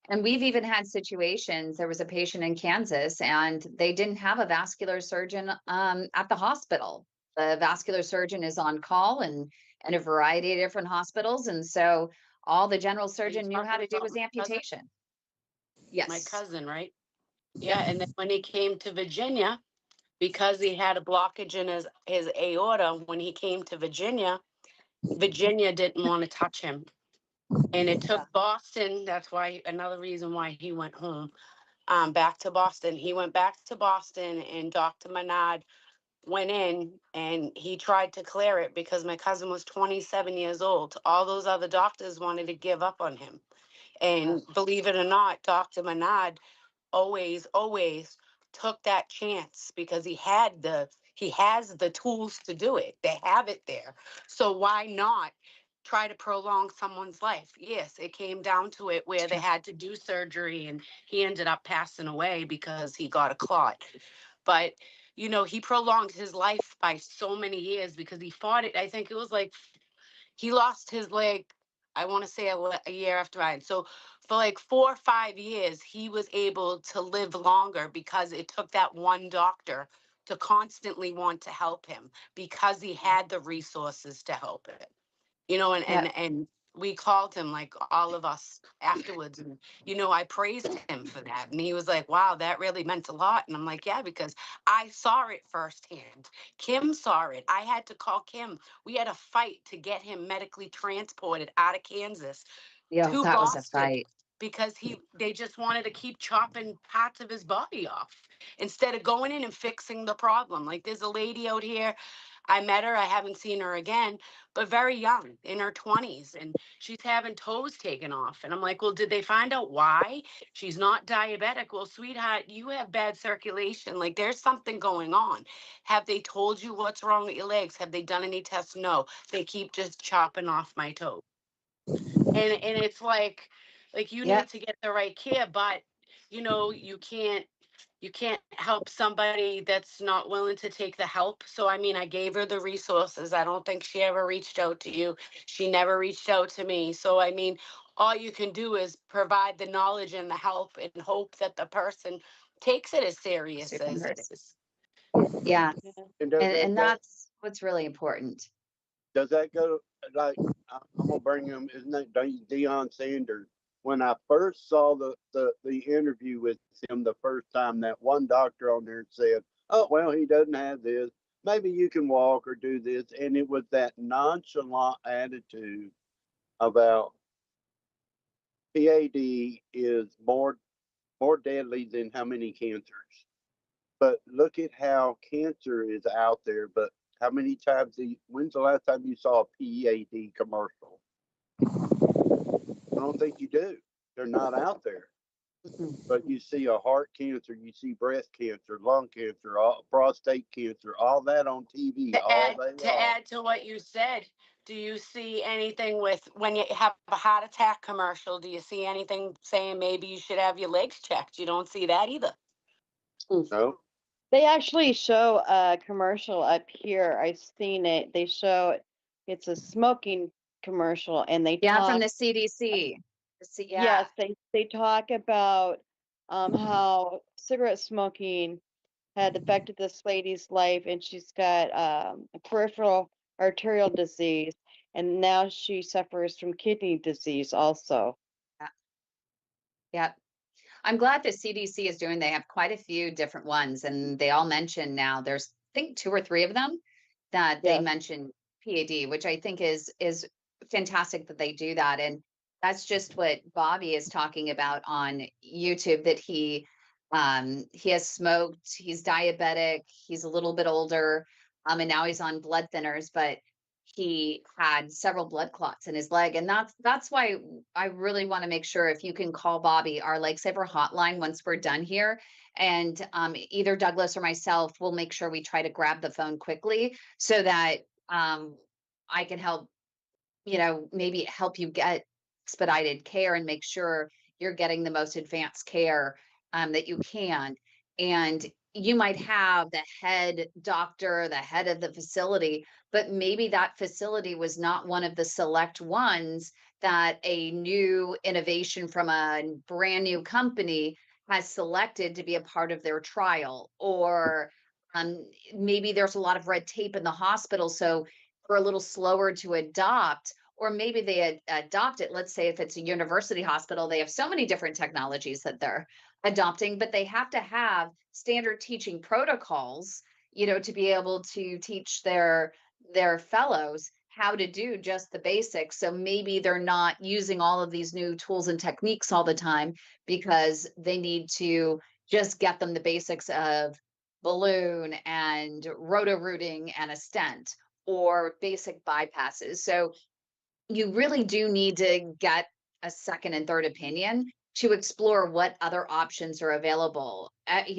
And we've even had situations. There was a patient in Kansas and they didn't have a vascular surgeon at the hospital. The vascular surgeon is on call and a variety of different hospitals. And so all the general Are you surgeon knew how talking to do about was my cousin? amputation. My Yes. cousin, right? Yeah, Yep. and then when he came to Virginia, because he had a blockage in his aorta, when he came to Virginia, Virginia didn't want to touch him. And it took Boston. That's why another reason why he went home, back to Boston. He went back to Boston, and Dr. Menard went in and he tried to clear it because my cousin was 27 years old. All those other doctors wanted to give up on him. And believe it or not, Dr. Menard always took that chance because he has the tools to do it. They have it there. So why not try to prolong someone's life? Yes, it came down to it where they had to do surgery and he ended up passing away because he got a clot. But he prolonged his life by so many years because he fought it. I think it was like he lost his leg, I want to say a year after mine. So for like 4 or 5 years, he was able to live longer because it took that one doctor to constantly want to help him because he had the resources to help it. And Yeah. we called him, like all of us afterwards, and I praised him for that, and he was like, wow, that really meant a lot. And I'm like, yeah, because I saw it firsthand. Kim saw it. I had to call Kim. We had a fight to get him medically transported out of Kansas Yeah. to That was a Boston fight. because they just wanted to keep chopping parts of his body off instead of going in and fixing the problem. Like, there's a lady out here, I met her, I haven't seen her again, but very young, in her 20s, and she's having toes taken off. And I'm like, well, did they find out why? She's not diabetic. Well, sweetheart, you have bad circulation. Like, there's something going on. Have they told you what's wrong with your legs? Have they done any tests? No. They keep just chopping off my toes. And it's like you Yeah. need to get the right care, but you can't you can't help somebody that's not willing to take the help. So, I mean, I gave her the resources. I don't think she ever reached out to you. She never reached out to me. So, I mean, all you can do is provide the knowledge and the help and hope that the person takes it as serious Super as hurt. it is. Yeah. Yeah. And does And that that's what's really important. does that go like I'm gonna bring him? Isn't that Deion Sanders? When I first saw the interview with him the first time, that one doctor on there said, "Oh well, he doesn't have this. Maybe you can walk or do this," and it was that nonchalant attitude about PAD is more deadly than how many cancers. But look at how cancer is out there. But how many times? When's the last time you saw a PAD commercial? I don't think you do. They're not out there. Mhm. But you see a heart cancer, you see breast cancer, lung cancer, prostate cancer, all that on TV all day To long. add to what you said, do you see anything with when you have a heart attack commercial? Do you see anything saying maybe you should have your legs checked? You don't see that either. No, They actually show a commercial up here. I've seen it. They show it. It's a smoking commercial, and they Yeah, from talk. the CDC. Yeah. Yes, they talk about how cigarette smoking had affected this lady's life, and she's got a peripheral arterial disease, and now she suffers from kidney disease also. Yeah. Yeah. I'm glad the CDC is doing, they have quite a few different ones, and they all mention now there's, I think, two or three of them that they Yes. mention PAD, which I think is fantastic that they do that. And that's just what Bobby is talking about on YouTube, that he has smoked, he's diabetic, he's a little bit older, and now he's on blood thinners, but he had several blood clots in his leg. And that's why I really want to make sure, if you can call Bobby, our Leg Saver hotline, once we're done here, and either Douglas or myself will make sure we try to grab the phone quickly so that I can help, maybe help you get expedited care and make sure you're getting the most advanced care that you can. And you might have the head doctor, the head of the facility, but maybe that facility was not one of the select ones that a new innovation from a brand new company has selected to be a part of their trial. Or maybe there's a lot of red tape in the hospital, so we're a little slower to adopt. Or maybe they adopt it. Let's say if it's a university hospital, they have so many different technologies that they're adopting, but they have to have standard teaching protocols, to be able to teach their fellows how to do just the basics. So maybe they're not using all of these new tools and techniques all the time, because they need to just get them the basics of balloon and roto-rooting and a stent, or basic bypasses. So you really do need to get a second and third opinion to explore what other options are available.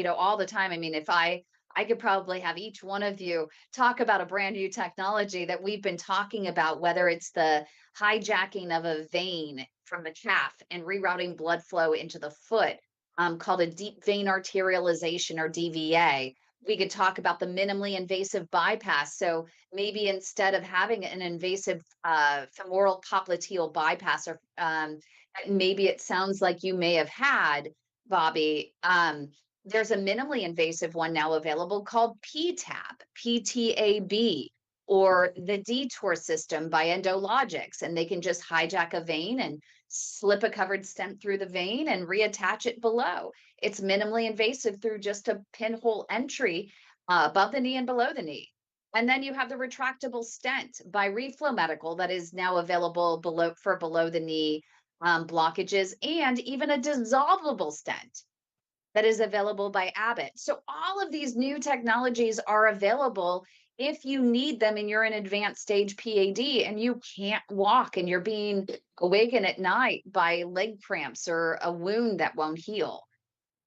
All the time. I mean, if I could probably have each one of you talk about a brand new technology that we've been talking about, whether it's the hijacking of a vein from the calf and rerouting blood flow into the foot, called a deep vein arterialization, or DVA. We could talk about the minimally invasive bypass. So maybe instead of having an invasive femoral popliteal bypass, or maybe it sounds like you may have had, Bobby, there's a minimally invasive one now available called PTAB, PTAB, or the detour system by Endologics. And they can just hijack a vein and slip a covered stent through the vein and reattach it below. It's minimally invasive through just a pinhole entry above the knee and below the knee. And then you have the retractable stent by Reflow Medical that is now available below the knee blockages, and even a dissolvable stent that is available by Abbott. So all of these new technologies are available if you need them and you're in advanced stage PAD and you can't walk and you're being awakened at night by leg cramps or a wound that won't heal.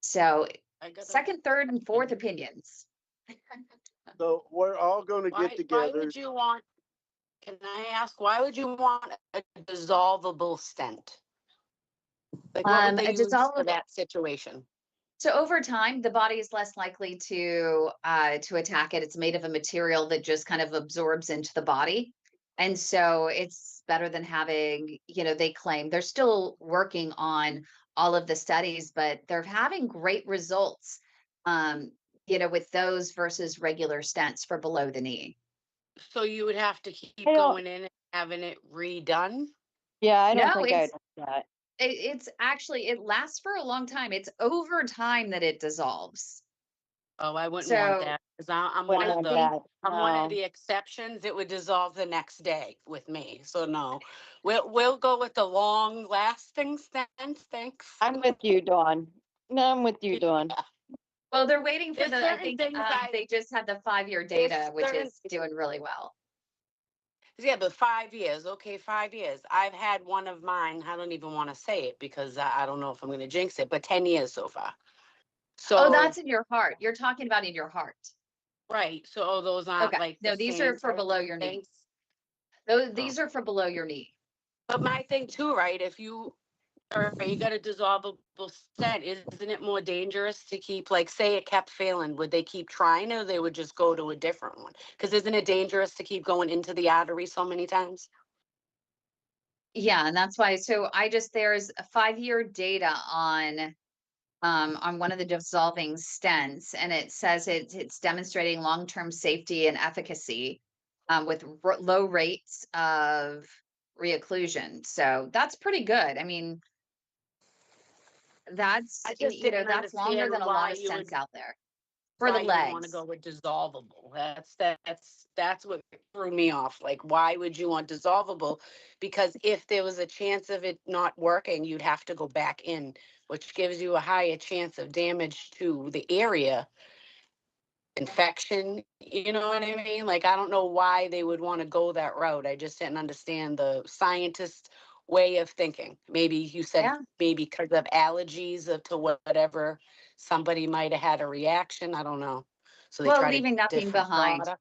So I got second, third, and fourth opinions. so we're all going to get why together. would you want, can I ask, why would you want a dissolvable stent? Like, what would A they use for dissolvable that situation? So over time, the body is less likely to attack it. It's made of a material that just kind of absorbs into the body. And so it's better than having, they claim they're still working on all of the studies, but they're having great results, um, with those versus regular stents for below the knee. So you would have to I keep don't, going in and having it redone? yeah, I don't No, think I'd do that. it's actually, it lasts for a long time. It's over time that it dissolves. Oh, I wouldn't want So that because I'm one Wouldn't I of want the think, that. I'm one of No, the exceptions. It would dissolve the next day with me. So no, we'll go with the long lasting stents. Thanks. I'm with you, Dawn. No, I'm with you, Dawn. Yeah. well, they're waiting for There's I certain think things they just had the 5-year there's data, which certain is doing really well. yeah, but 5 years. Okay, 5 years. I've had one of mine. I don't even want to say it because I don't know if I'm going to jinx it, but 10 years so far. Oh, So, that's in your heart. You're talking about in your heart. right. So, those aren't Okay. like the No, these are same for type below of your knee. things. Oh. These are for below your knee. But my thing too, right? If you or you got a dissolvable stent, isn't it more dangerous to keep, like, say it kept failing, would they keep trying or they would just go to a different one? Because isn't it dangerous to keep going into the artery so many times? Yeah, and that's why. So there's a 5-year data on one of the dissolving stents, and it says it's demonstrating long-term safety and efficacy, with low rates of reocclusion. So that's pretty good. I mean, I just didn't that's longer understand than a lot why of you would stents out there for the why you would want to legs. go with dissolvable. That's what threw me off. Like, why would you want dissolvable? Because if there was a chance of it not working, you'd have to go back in, which gives you a higher chance of damage to the area, infection. You know what I mean? Like, I don't know why they would want to go that route. I just didn't understand the scientist way of thinking. Maybe you said Yeah. maybe because of allergies to whatever somebody might have had a reaction. I don't know. So they Well, tried a leaving nothing different behind. product.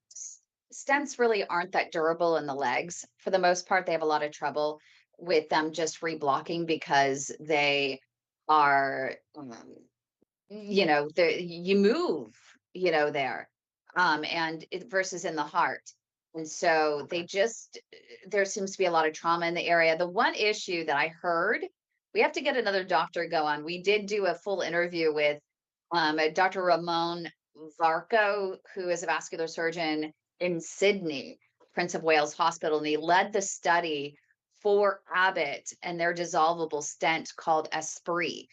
Stents really aren't that durable in the legs. For the most part, they have a lot of trouble with them just reblocking because they are, you move, there, and versus in the heart. And so Okay. there seems to be a lot of trauma in the area. The one issue that I heard, we have to get another doctor to go on. We did do a full interview with Dr. Ramon Varco, who is a vascular surgeon in Sydney, Prince of Wales Hospital, and he led the study for Abbott and their dissolvable stent called Esprit.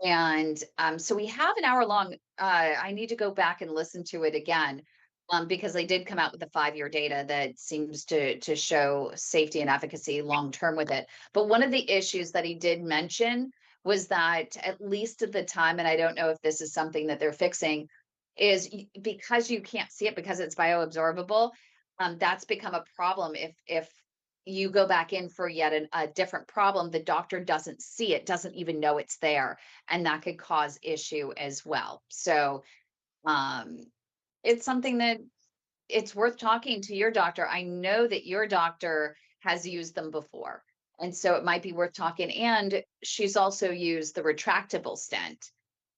And so we have an hour long. I need to go back and listen to it again, because they did come out with the 5-year data that seems to show safety and efficacy long term with it. But one of the issues that he did mention was that, at least at the time, and I don't know if this is something that they're fixing, is because you can't see it because it's bioabsorbable. That's become a problem if you go back in for yet a different problem, the doctor doesn't see it, doesn't even know it's there, and that could cause issue as well. So um, it's something that it's worth talking to your doctor. I know that your doctor has used them before, and so it might be worth talking. And she's also used the retractable stent.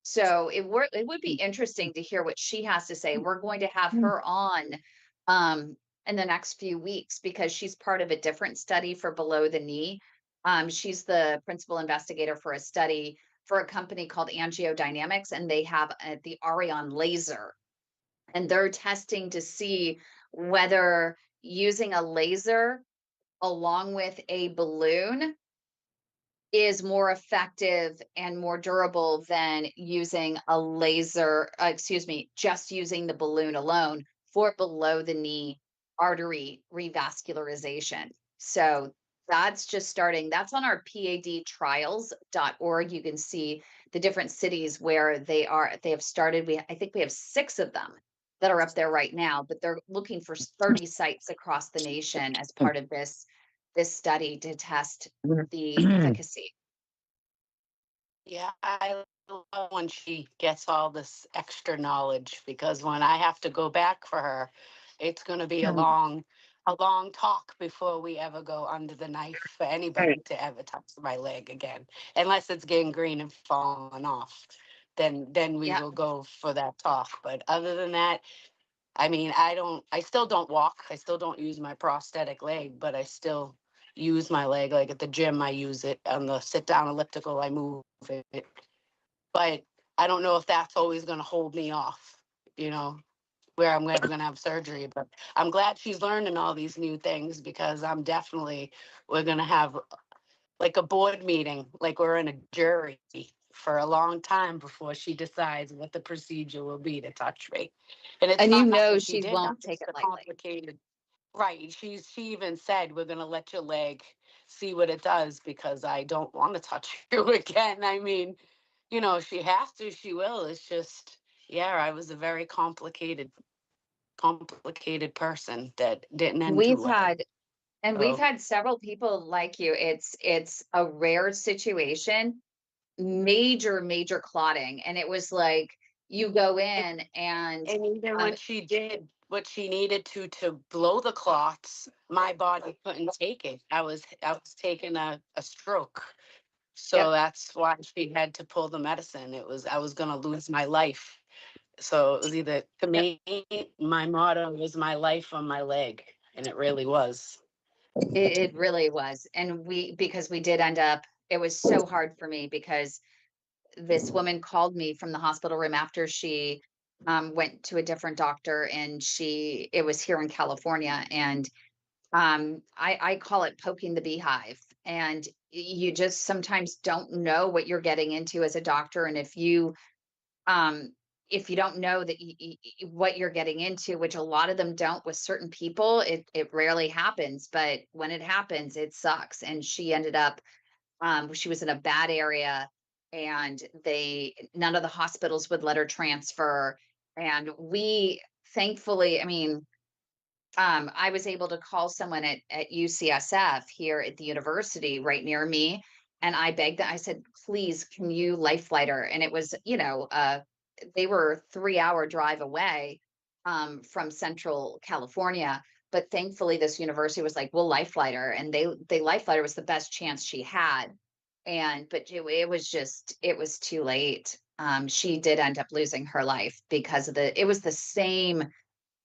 So it would be interesting to hear what she has to say. We're going to have her on in the next few weeks because she's part of a different study for below the knee. She's the principal investigator for a study for a company called Angiodynamics, and they have the Arion laser, and they're testing to see whether using a laser along with a balloon is more effective and more durable than using a laser, just using the balloon alone for below the knee artery revascularization. So that's just starting. That's on our PADtrials.org. You can see the different cities where they have started. I think we have 6 of them that are up there right now, but they're looking for 30 sites across the nation as part of this study to test the efficacy. Yeah, I love when she gets all this extra knowledge because when I have to go back for her, it's going to be a long talk before we ever go under the knife for anybody to ever touch my leg again, unless it's gangrene and falling off. then we Yeah. will go for that talk. But other than that, I mean, I still don't walk. I still don't use my prosthetic leg, but I still use my leg. Like at the gym, I use it on the sit down elliptical. I move it, but I don't know if that's always going to hold me off, you know, where I'm never going to have surgery. But I'm glad she's learning all these new things, because we're going to have like a board meeting, like we're in a jury for a long time before she decides what the procedure will be to touch me. And it's And not you know what she she did. won't That's take just it a lightly. complicated. Right. She even said, we're gonna let your leg see what it does, because I don't want to touch you again. I mean, you know, she has to, she will. It's just, yeah, I was a very complicated person that didn't end too We've well. had and we've So had several people like you. It's a rare situation, major clotting. And it was like you go in and and even um when she did what she needed to blow the clots, my body couldn't take it. I was taking a stroke. So yep, that's why she had to pull the medicine. I was gonna lose my life. So it was either, to yep, me, my motto was my life on my leg. And it really was. it really was. And because we did end up, it was so hard for me because this woman called me from the hospital room after she went to a different doctor, and it was here in California. And I call it poking the beehive. And you just sometimes don't know what you're getting into as a doctor. And um, if you don't know that what you're getting into, which a lot of them don't with certain people, it rarely happens. But when it happens, it sucks. And she ended up, she was in a bad area, and none of the hospitals would let her transfer. And we thankfully, I mean, I was able to call someone at UCSF here at the university right near me. And I begged them, I said, please, can you life flight her? And it was, they were 3-hour drive away from Central California. But thankfully, this university was like, we'll life flight her. And they life flight her, was the best chance she had. But it was too late. She did end up losing her life because it was the same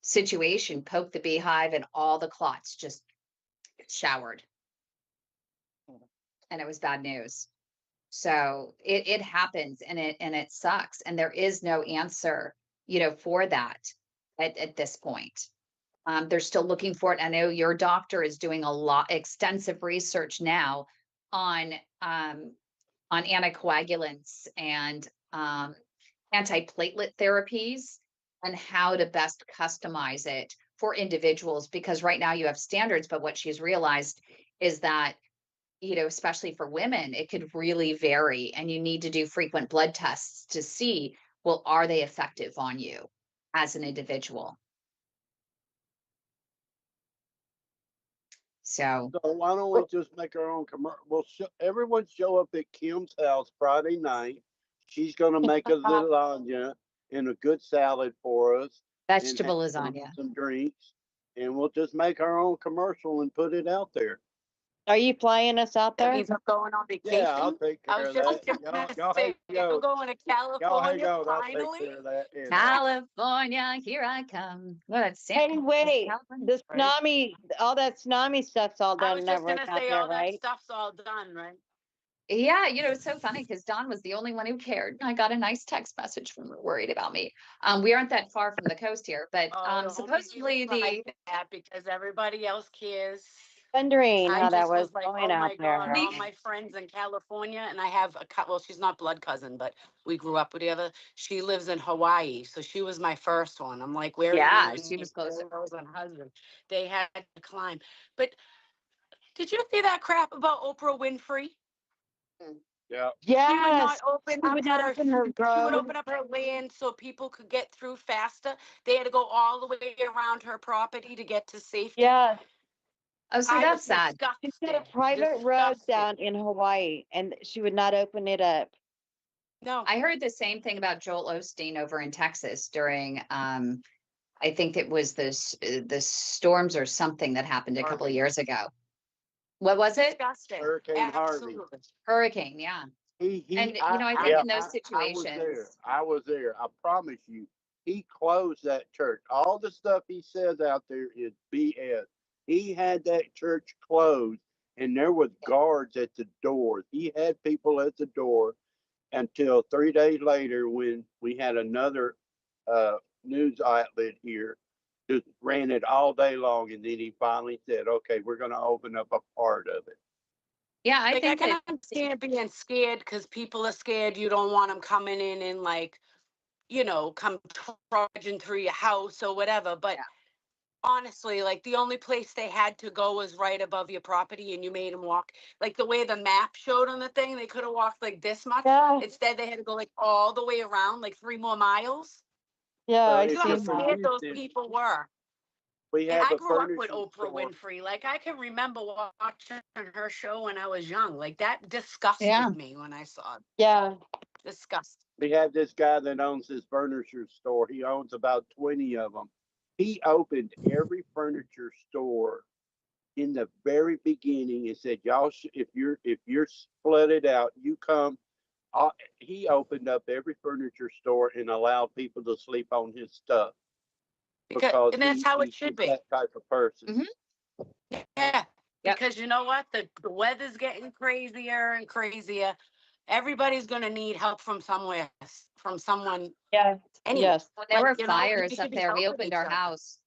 situation, poke the beehive, and all the clots just showered. And it was bad news. So it happens, and it sucks. And there is no answer, for that at this point. They're still looking for it. I know your doctor is doing extensive research now on anticoagulants and antiplatelet therapies, and how to best customize it for individuals, because right now you have standards, but what she's realized is that, especially for women, it could really vary, and you need to do frequent blood tests to see, well, are they effective on you as an individual? So So why don't we just make our own commercial? Everyone show up at Kim's house Friday night. She's gonna make a lasagna and a good salad for us, and have vegetable lasagna. some drinks, and we'll just make our own commercial and put it out there. Are you flying us out That there? means I'm going on Yeah, I'll vacation. take I care was of just that. gonna Y'all hang say, I'm go. going to Y'all hang California out. I'll take finally. care of that. Yeah. California, here I come. Well, that's Hey, wait, California. the Right? tsunami, all that tsunami stuff's all I done was and just everything gonna out say, there, all that right? stuff's all done, right? Yeah, it's so funny because Dawn was the only one who cared. I got a nice text message from her worried about me. We aren't that far from the coast here, but Oh, don't supposedly be like that, because everybody else cares. Wondering I how that just was was like, going oh out my there. God, all my friends in California, and I have well, she's not blood cousin, but we grew up together. She lives in Hawaii, so she was my first one. I'm like, where are yeah, you, she was closer. girls and husband? They had to climb. But did you see that crap about Oprah Winfrey? Mm. Yeah. She would not Yes, open she up would not her, open her she would road. open up her land so people could get through faster. They had to go all the way around her property to get to safety. Yeah, Oh, see, I was that's sad. she's got a disgusted. private road Disgusted. down in Hawaii and she would not open it up. No. I heard the same thing about Joel Osteen over in Texas during I think it was the storms or something that happened a couple of Harvey. years ago. What was it? Disgusting. Hurricane Harvey. Absolutely. Hurricane, yeah. And, I think yeah, in those I was there. situations, I was there. I promise you. He closed that church. All the stuff he says out there is BS. He had that church closed, and there was guards at the door. He had people at the door until 3 days later, when we had another news outlet here, just ran it all day long, and then he finally said, "Okay, we're going to open up a part of it." yeah, I Like I think can that, understand being scared because people are scared. You don't want them coming in and like, come trudging through your house or whatever. But yeah, honestly, like the only place they had to go was right above your property, and you made them walk like the way the map showed on the thing. They could have walked like this much. Yeah, Instead, they had to go like all the way around, like 3 more miles. yeah, Well, I You if know how you're seen from that. scared those Houston, people were. we And have I a grew up with furniture Oprah store. Winfrey. Like I can remember watching her show when I was young. Like that yeah, disgusted me when I saw it. Yeah, Disgusting. We have this guy that owns this furniture store. He owns about 20 of them. He opened every furniture store in the very beginning and said, "Y'all, if you're flooded out, you come." He opened up every furniture store and allowed people to sleep on his stuff Because because and that's how it he's should just be. that type of person. Yeah. yep, Because you know what? The weather's getting crazier and crazier. Everybody's gonna need help from somewhere, from someone yeah, anyway. yes. when there Like, were we fires should up be there, we helping opened each our other. house.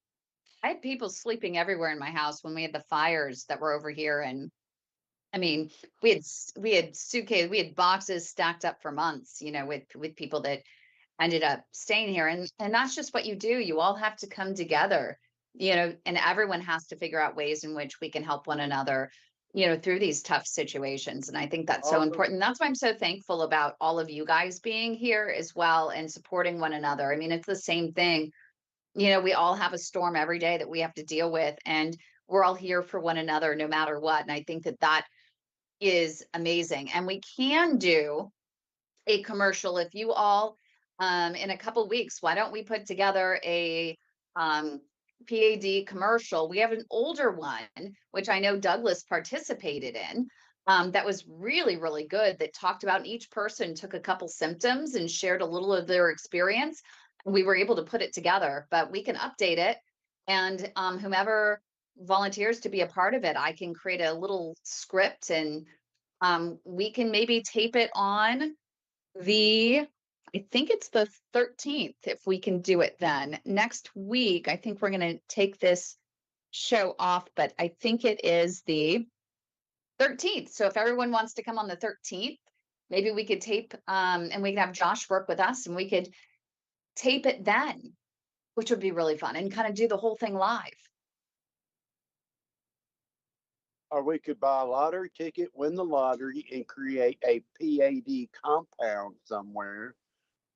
I had people sleeping everywhere in my house when we had the fires that were over here, and I mean, we had suitcase, we had boxes stacked up for months, with people that ended up staying here, and that's just what you do. You all have to come together, and everyone has to figure out ways in which we can help one another, through these tough situations. And I think that's so Also, important. That's why I'm so thankful about all of you guys being here as well and supporting one another. I mean, it's the same thing. We all have a storm every day that we have to deal with, and we're all here for one another no matter what. And I think that that is amazing. And we can do a commercial if you all, in a couple weeks, why don't we put together a um, PAD commercial? We have an older one, which I know Douglas participated in. That was really, really good. That talked about each person took a couple symptoms and shared a little of their experience. We were able to put it together, but we can update it. And whomever volunteers to be a part of it, I can create a little script, and we can maybe tape it on I think it's the 13th, if we can do it then. Next week, I think we're going to take this show off, but I think it is the 13th. So if everyone wants to come on the 13th, maybe we could tape, and we could have Josh work with us, and we could tape it then, which would be really fun, and kind of do the whole thing live. or we could buy a lottery ticket, win the lottery, and create a PAD compound somewhere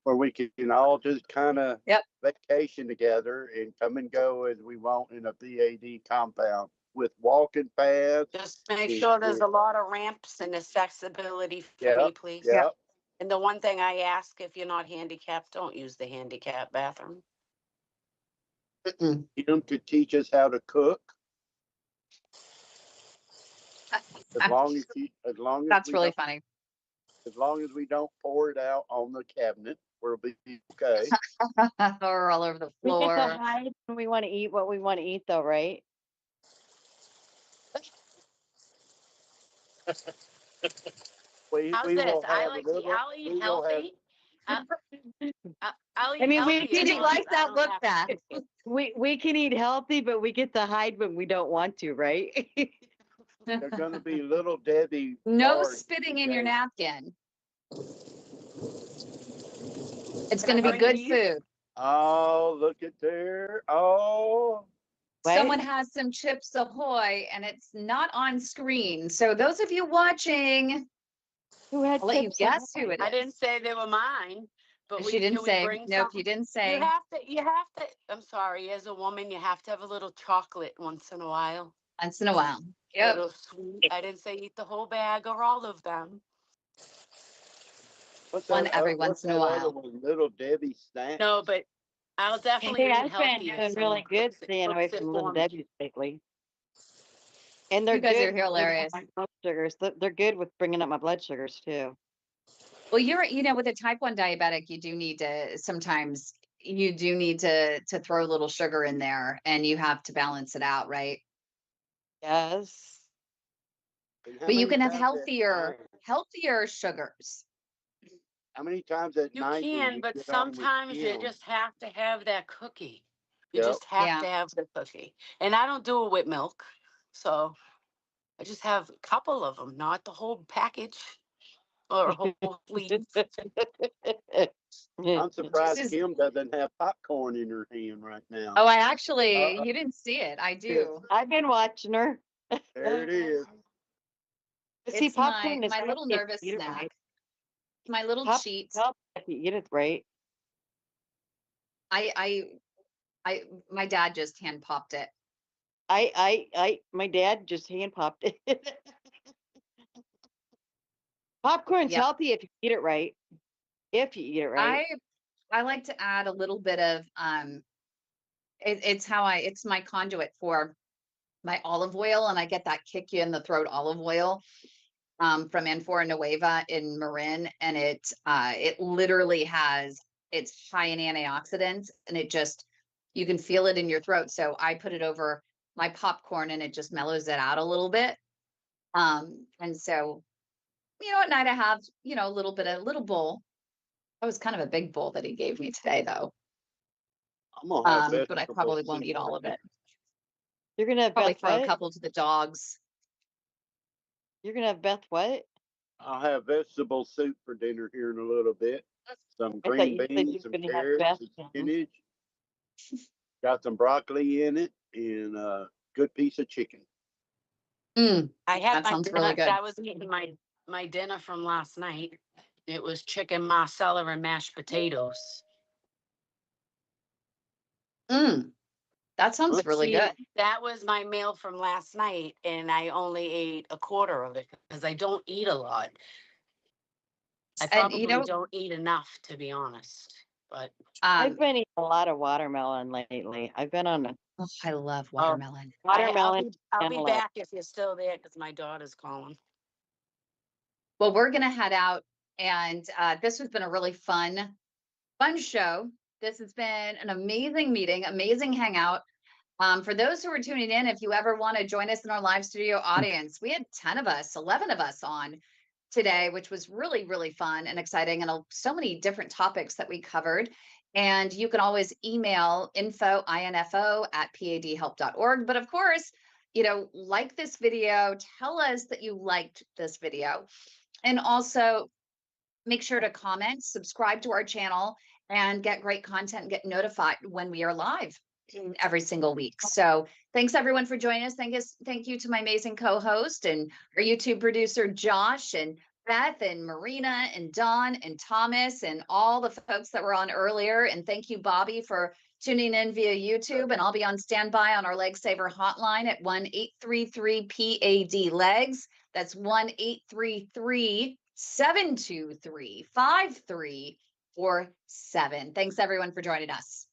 where we can all just kind of Yep. vacation together and come and go as we want in a PAD compound with walking paths. Just make and- sure there's and- a lot of ramps and accessibility for Yep, me, please. Yeah. yep. And the one thing I ask, if you're not handicapped, don't use the handicap bathroom. Mm-mm. Kim could teach us how to cook That's really funny. as long as we don't pour it out on the cabinet, we'll be okay. Or all over the We get to floor. hide when we want to eat what we want to eat, though, right? How's We this? will I have a like, little. I'll eat We will have. healthy. I- I'll I eat mean, we healthy can as eat long as Likes I that don't look, have Beth. to. we can eat healthy, but we get to hide when we don't want to, right? They're going to be little Debbie No bars spitting in your today. napkin. It's Can going I to be bring good these? food. Oh, look at there. Oh, Someone What? has some Chips Ahoy, and it's not on screen. So those of you watching, Who had I'll let you chips? guess who it I didn't is. say they were mine, but She didn't can we say. bring Nope, you something? didn't You say. have to, I'm sorry, as a woman, you have to have a little chocolate once in a while. Once in a while. A Yep. little sweet. I didn't say eat the whole bag or all of them. One every what's once in a that other while. one? Little Debbie snack. No, but I'll definitely Hey, eat I've been healthy if doing someone really good cooks it, staying away cooks it from Little for me. Debbie's lately. And they're You guys are good with hilarious. my blood sugars. They're good with bringing up my blood sugars too. Well, with a type 1 diabetic, you do need to sometimes you do need to throw a little sugar in there and you have to balance it out, right? Yes. And how But you many can have times at night? healthier sugars. How many times at You night when can, you but get on with sometimes you Kim? just have to have that cookie. You Yep. just have Yeah. to have the cookie. And I don't do it with milk. So I just have a couple of them, not the whole package or whole sleeve. I'm This surprised is Kim doesn't have popcorn in her hand right now. Oh, I actually, Uh, you didn't see it. I yes, do. I've been watching her. there it is. See, It's popcorn is my healthy little if nervous you eat it snack. right. My little Popcorn cheat. is healthy if you eat it right. I I I my dad just hand popped it. My dad just hand popped it. Popcorn's Yep. healthy if you eat it right. If you eat it right. I I like to add a little bit of it's my conduit for my olive oil, and I get that kick you in the throat olive oil from Anfora Nueva in Marin, and it literally it's high in antioxidants, and you can feel it in your throat. So I put it over my popcorn, and it just mellows it out a little bit. And so at night I have a little bowl. That was kind of a big bowl that he gave me today, though. I'm gonna have But I vegetable probably won't soup eat for all of dinner. it. You're gonna have Probably Beth throw a what? couple to the dogs. You're gonna have Beth what? I'll have vegetable soup for dinner here in a little bit. Some I thought green you said you beans, were some gonna have carrots, Beth. some spinach. Got some broccoli in it, and a good piece of chicken. Mm, I had that my sounds really dinner. good. That was eating my dinner from last night. It was chicken marsala and mashed potatoes. Mm, that sounds really See, good. that was my meal from last night, and I only ate a quarter of it because I don't eat a lot. I And probably don't eat enough, to be honest. But I've um, been eating a lot of watermelon lately. I've been on a oh, I love oh, watermelon. watermelon I'll be cantaloupe. back if you're still there because my daughter's calling. Well, we're gonna head out, and this has been a really fun show. This has been an amazing meeting, amazing hangout. For those who are tuning in, if you ever want to join us in our live studio audience, we had 10 of us, 11 of us on today, which was really, really fun and exciting, and so many different topics that we covered. And you can always email info at padhelp.org. But of course, like this video, tell us that you liked this video. And also make sure to comment, subscribe to our channel, and get great content and get notified when we are live every single week. So thanks everyone for joining us. Thank you to my amazing co-host and our YouTube producer, Josh, and Beth and Marina and Dawn and Thomas and all the folks that were on earlier. And thank you, Bobby, for tuning in via YouTube. And I'll be on standby on our Leg Saver hotline at 1-833-PAD legs. That's 1-833-723-5347. Thanks everyone for joining us.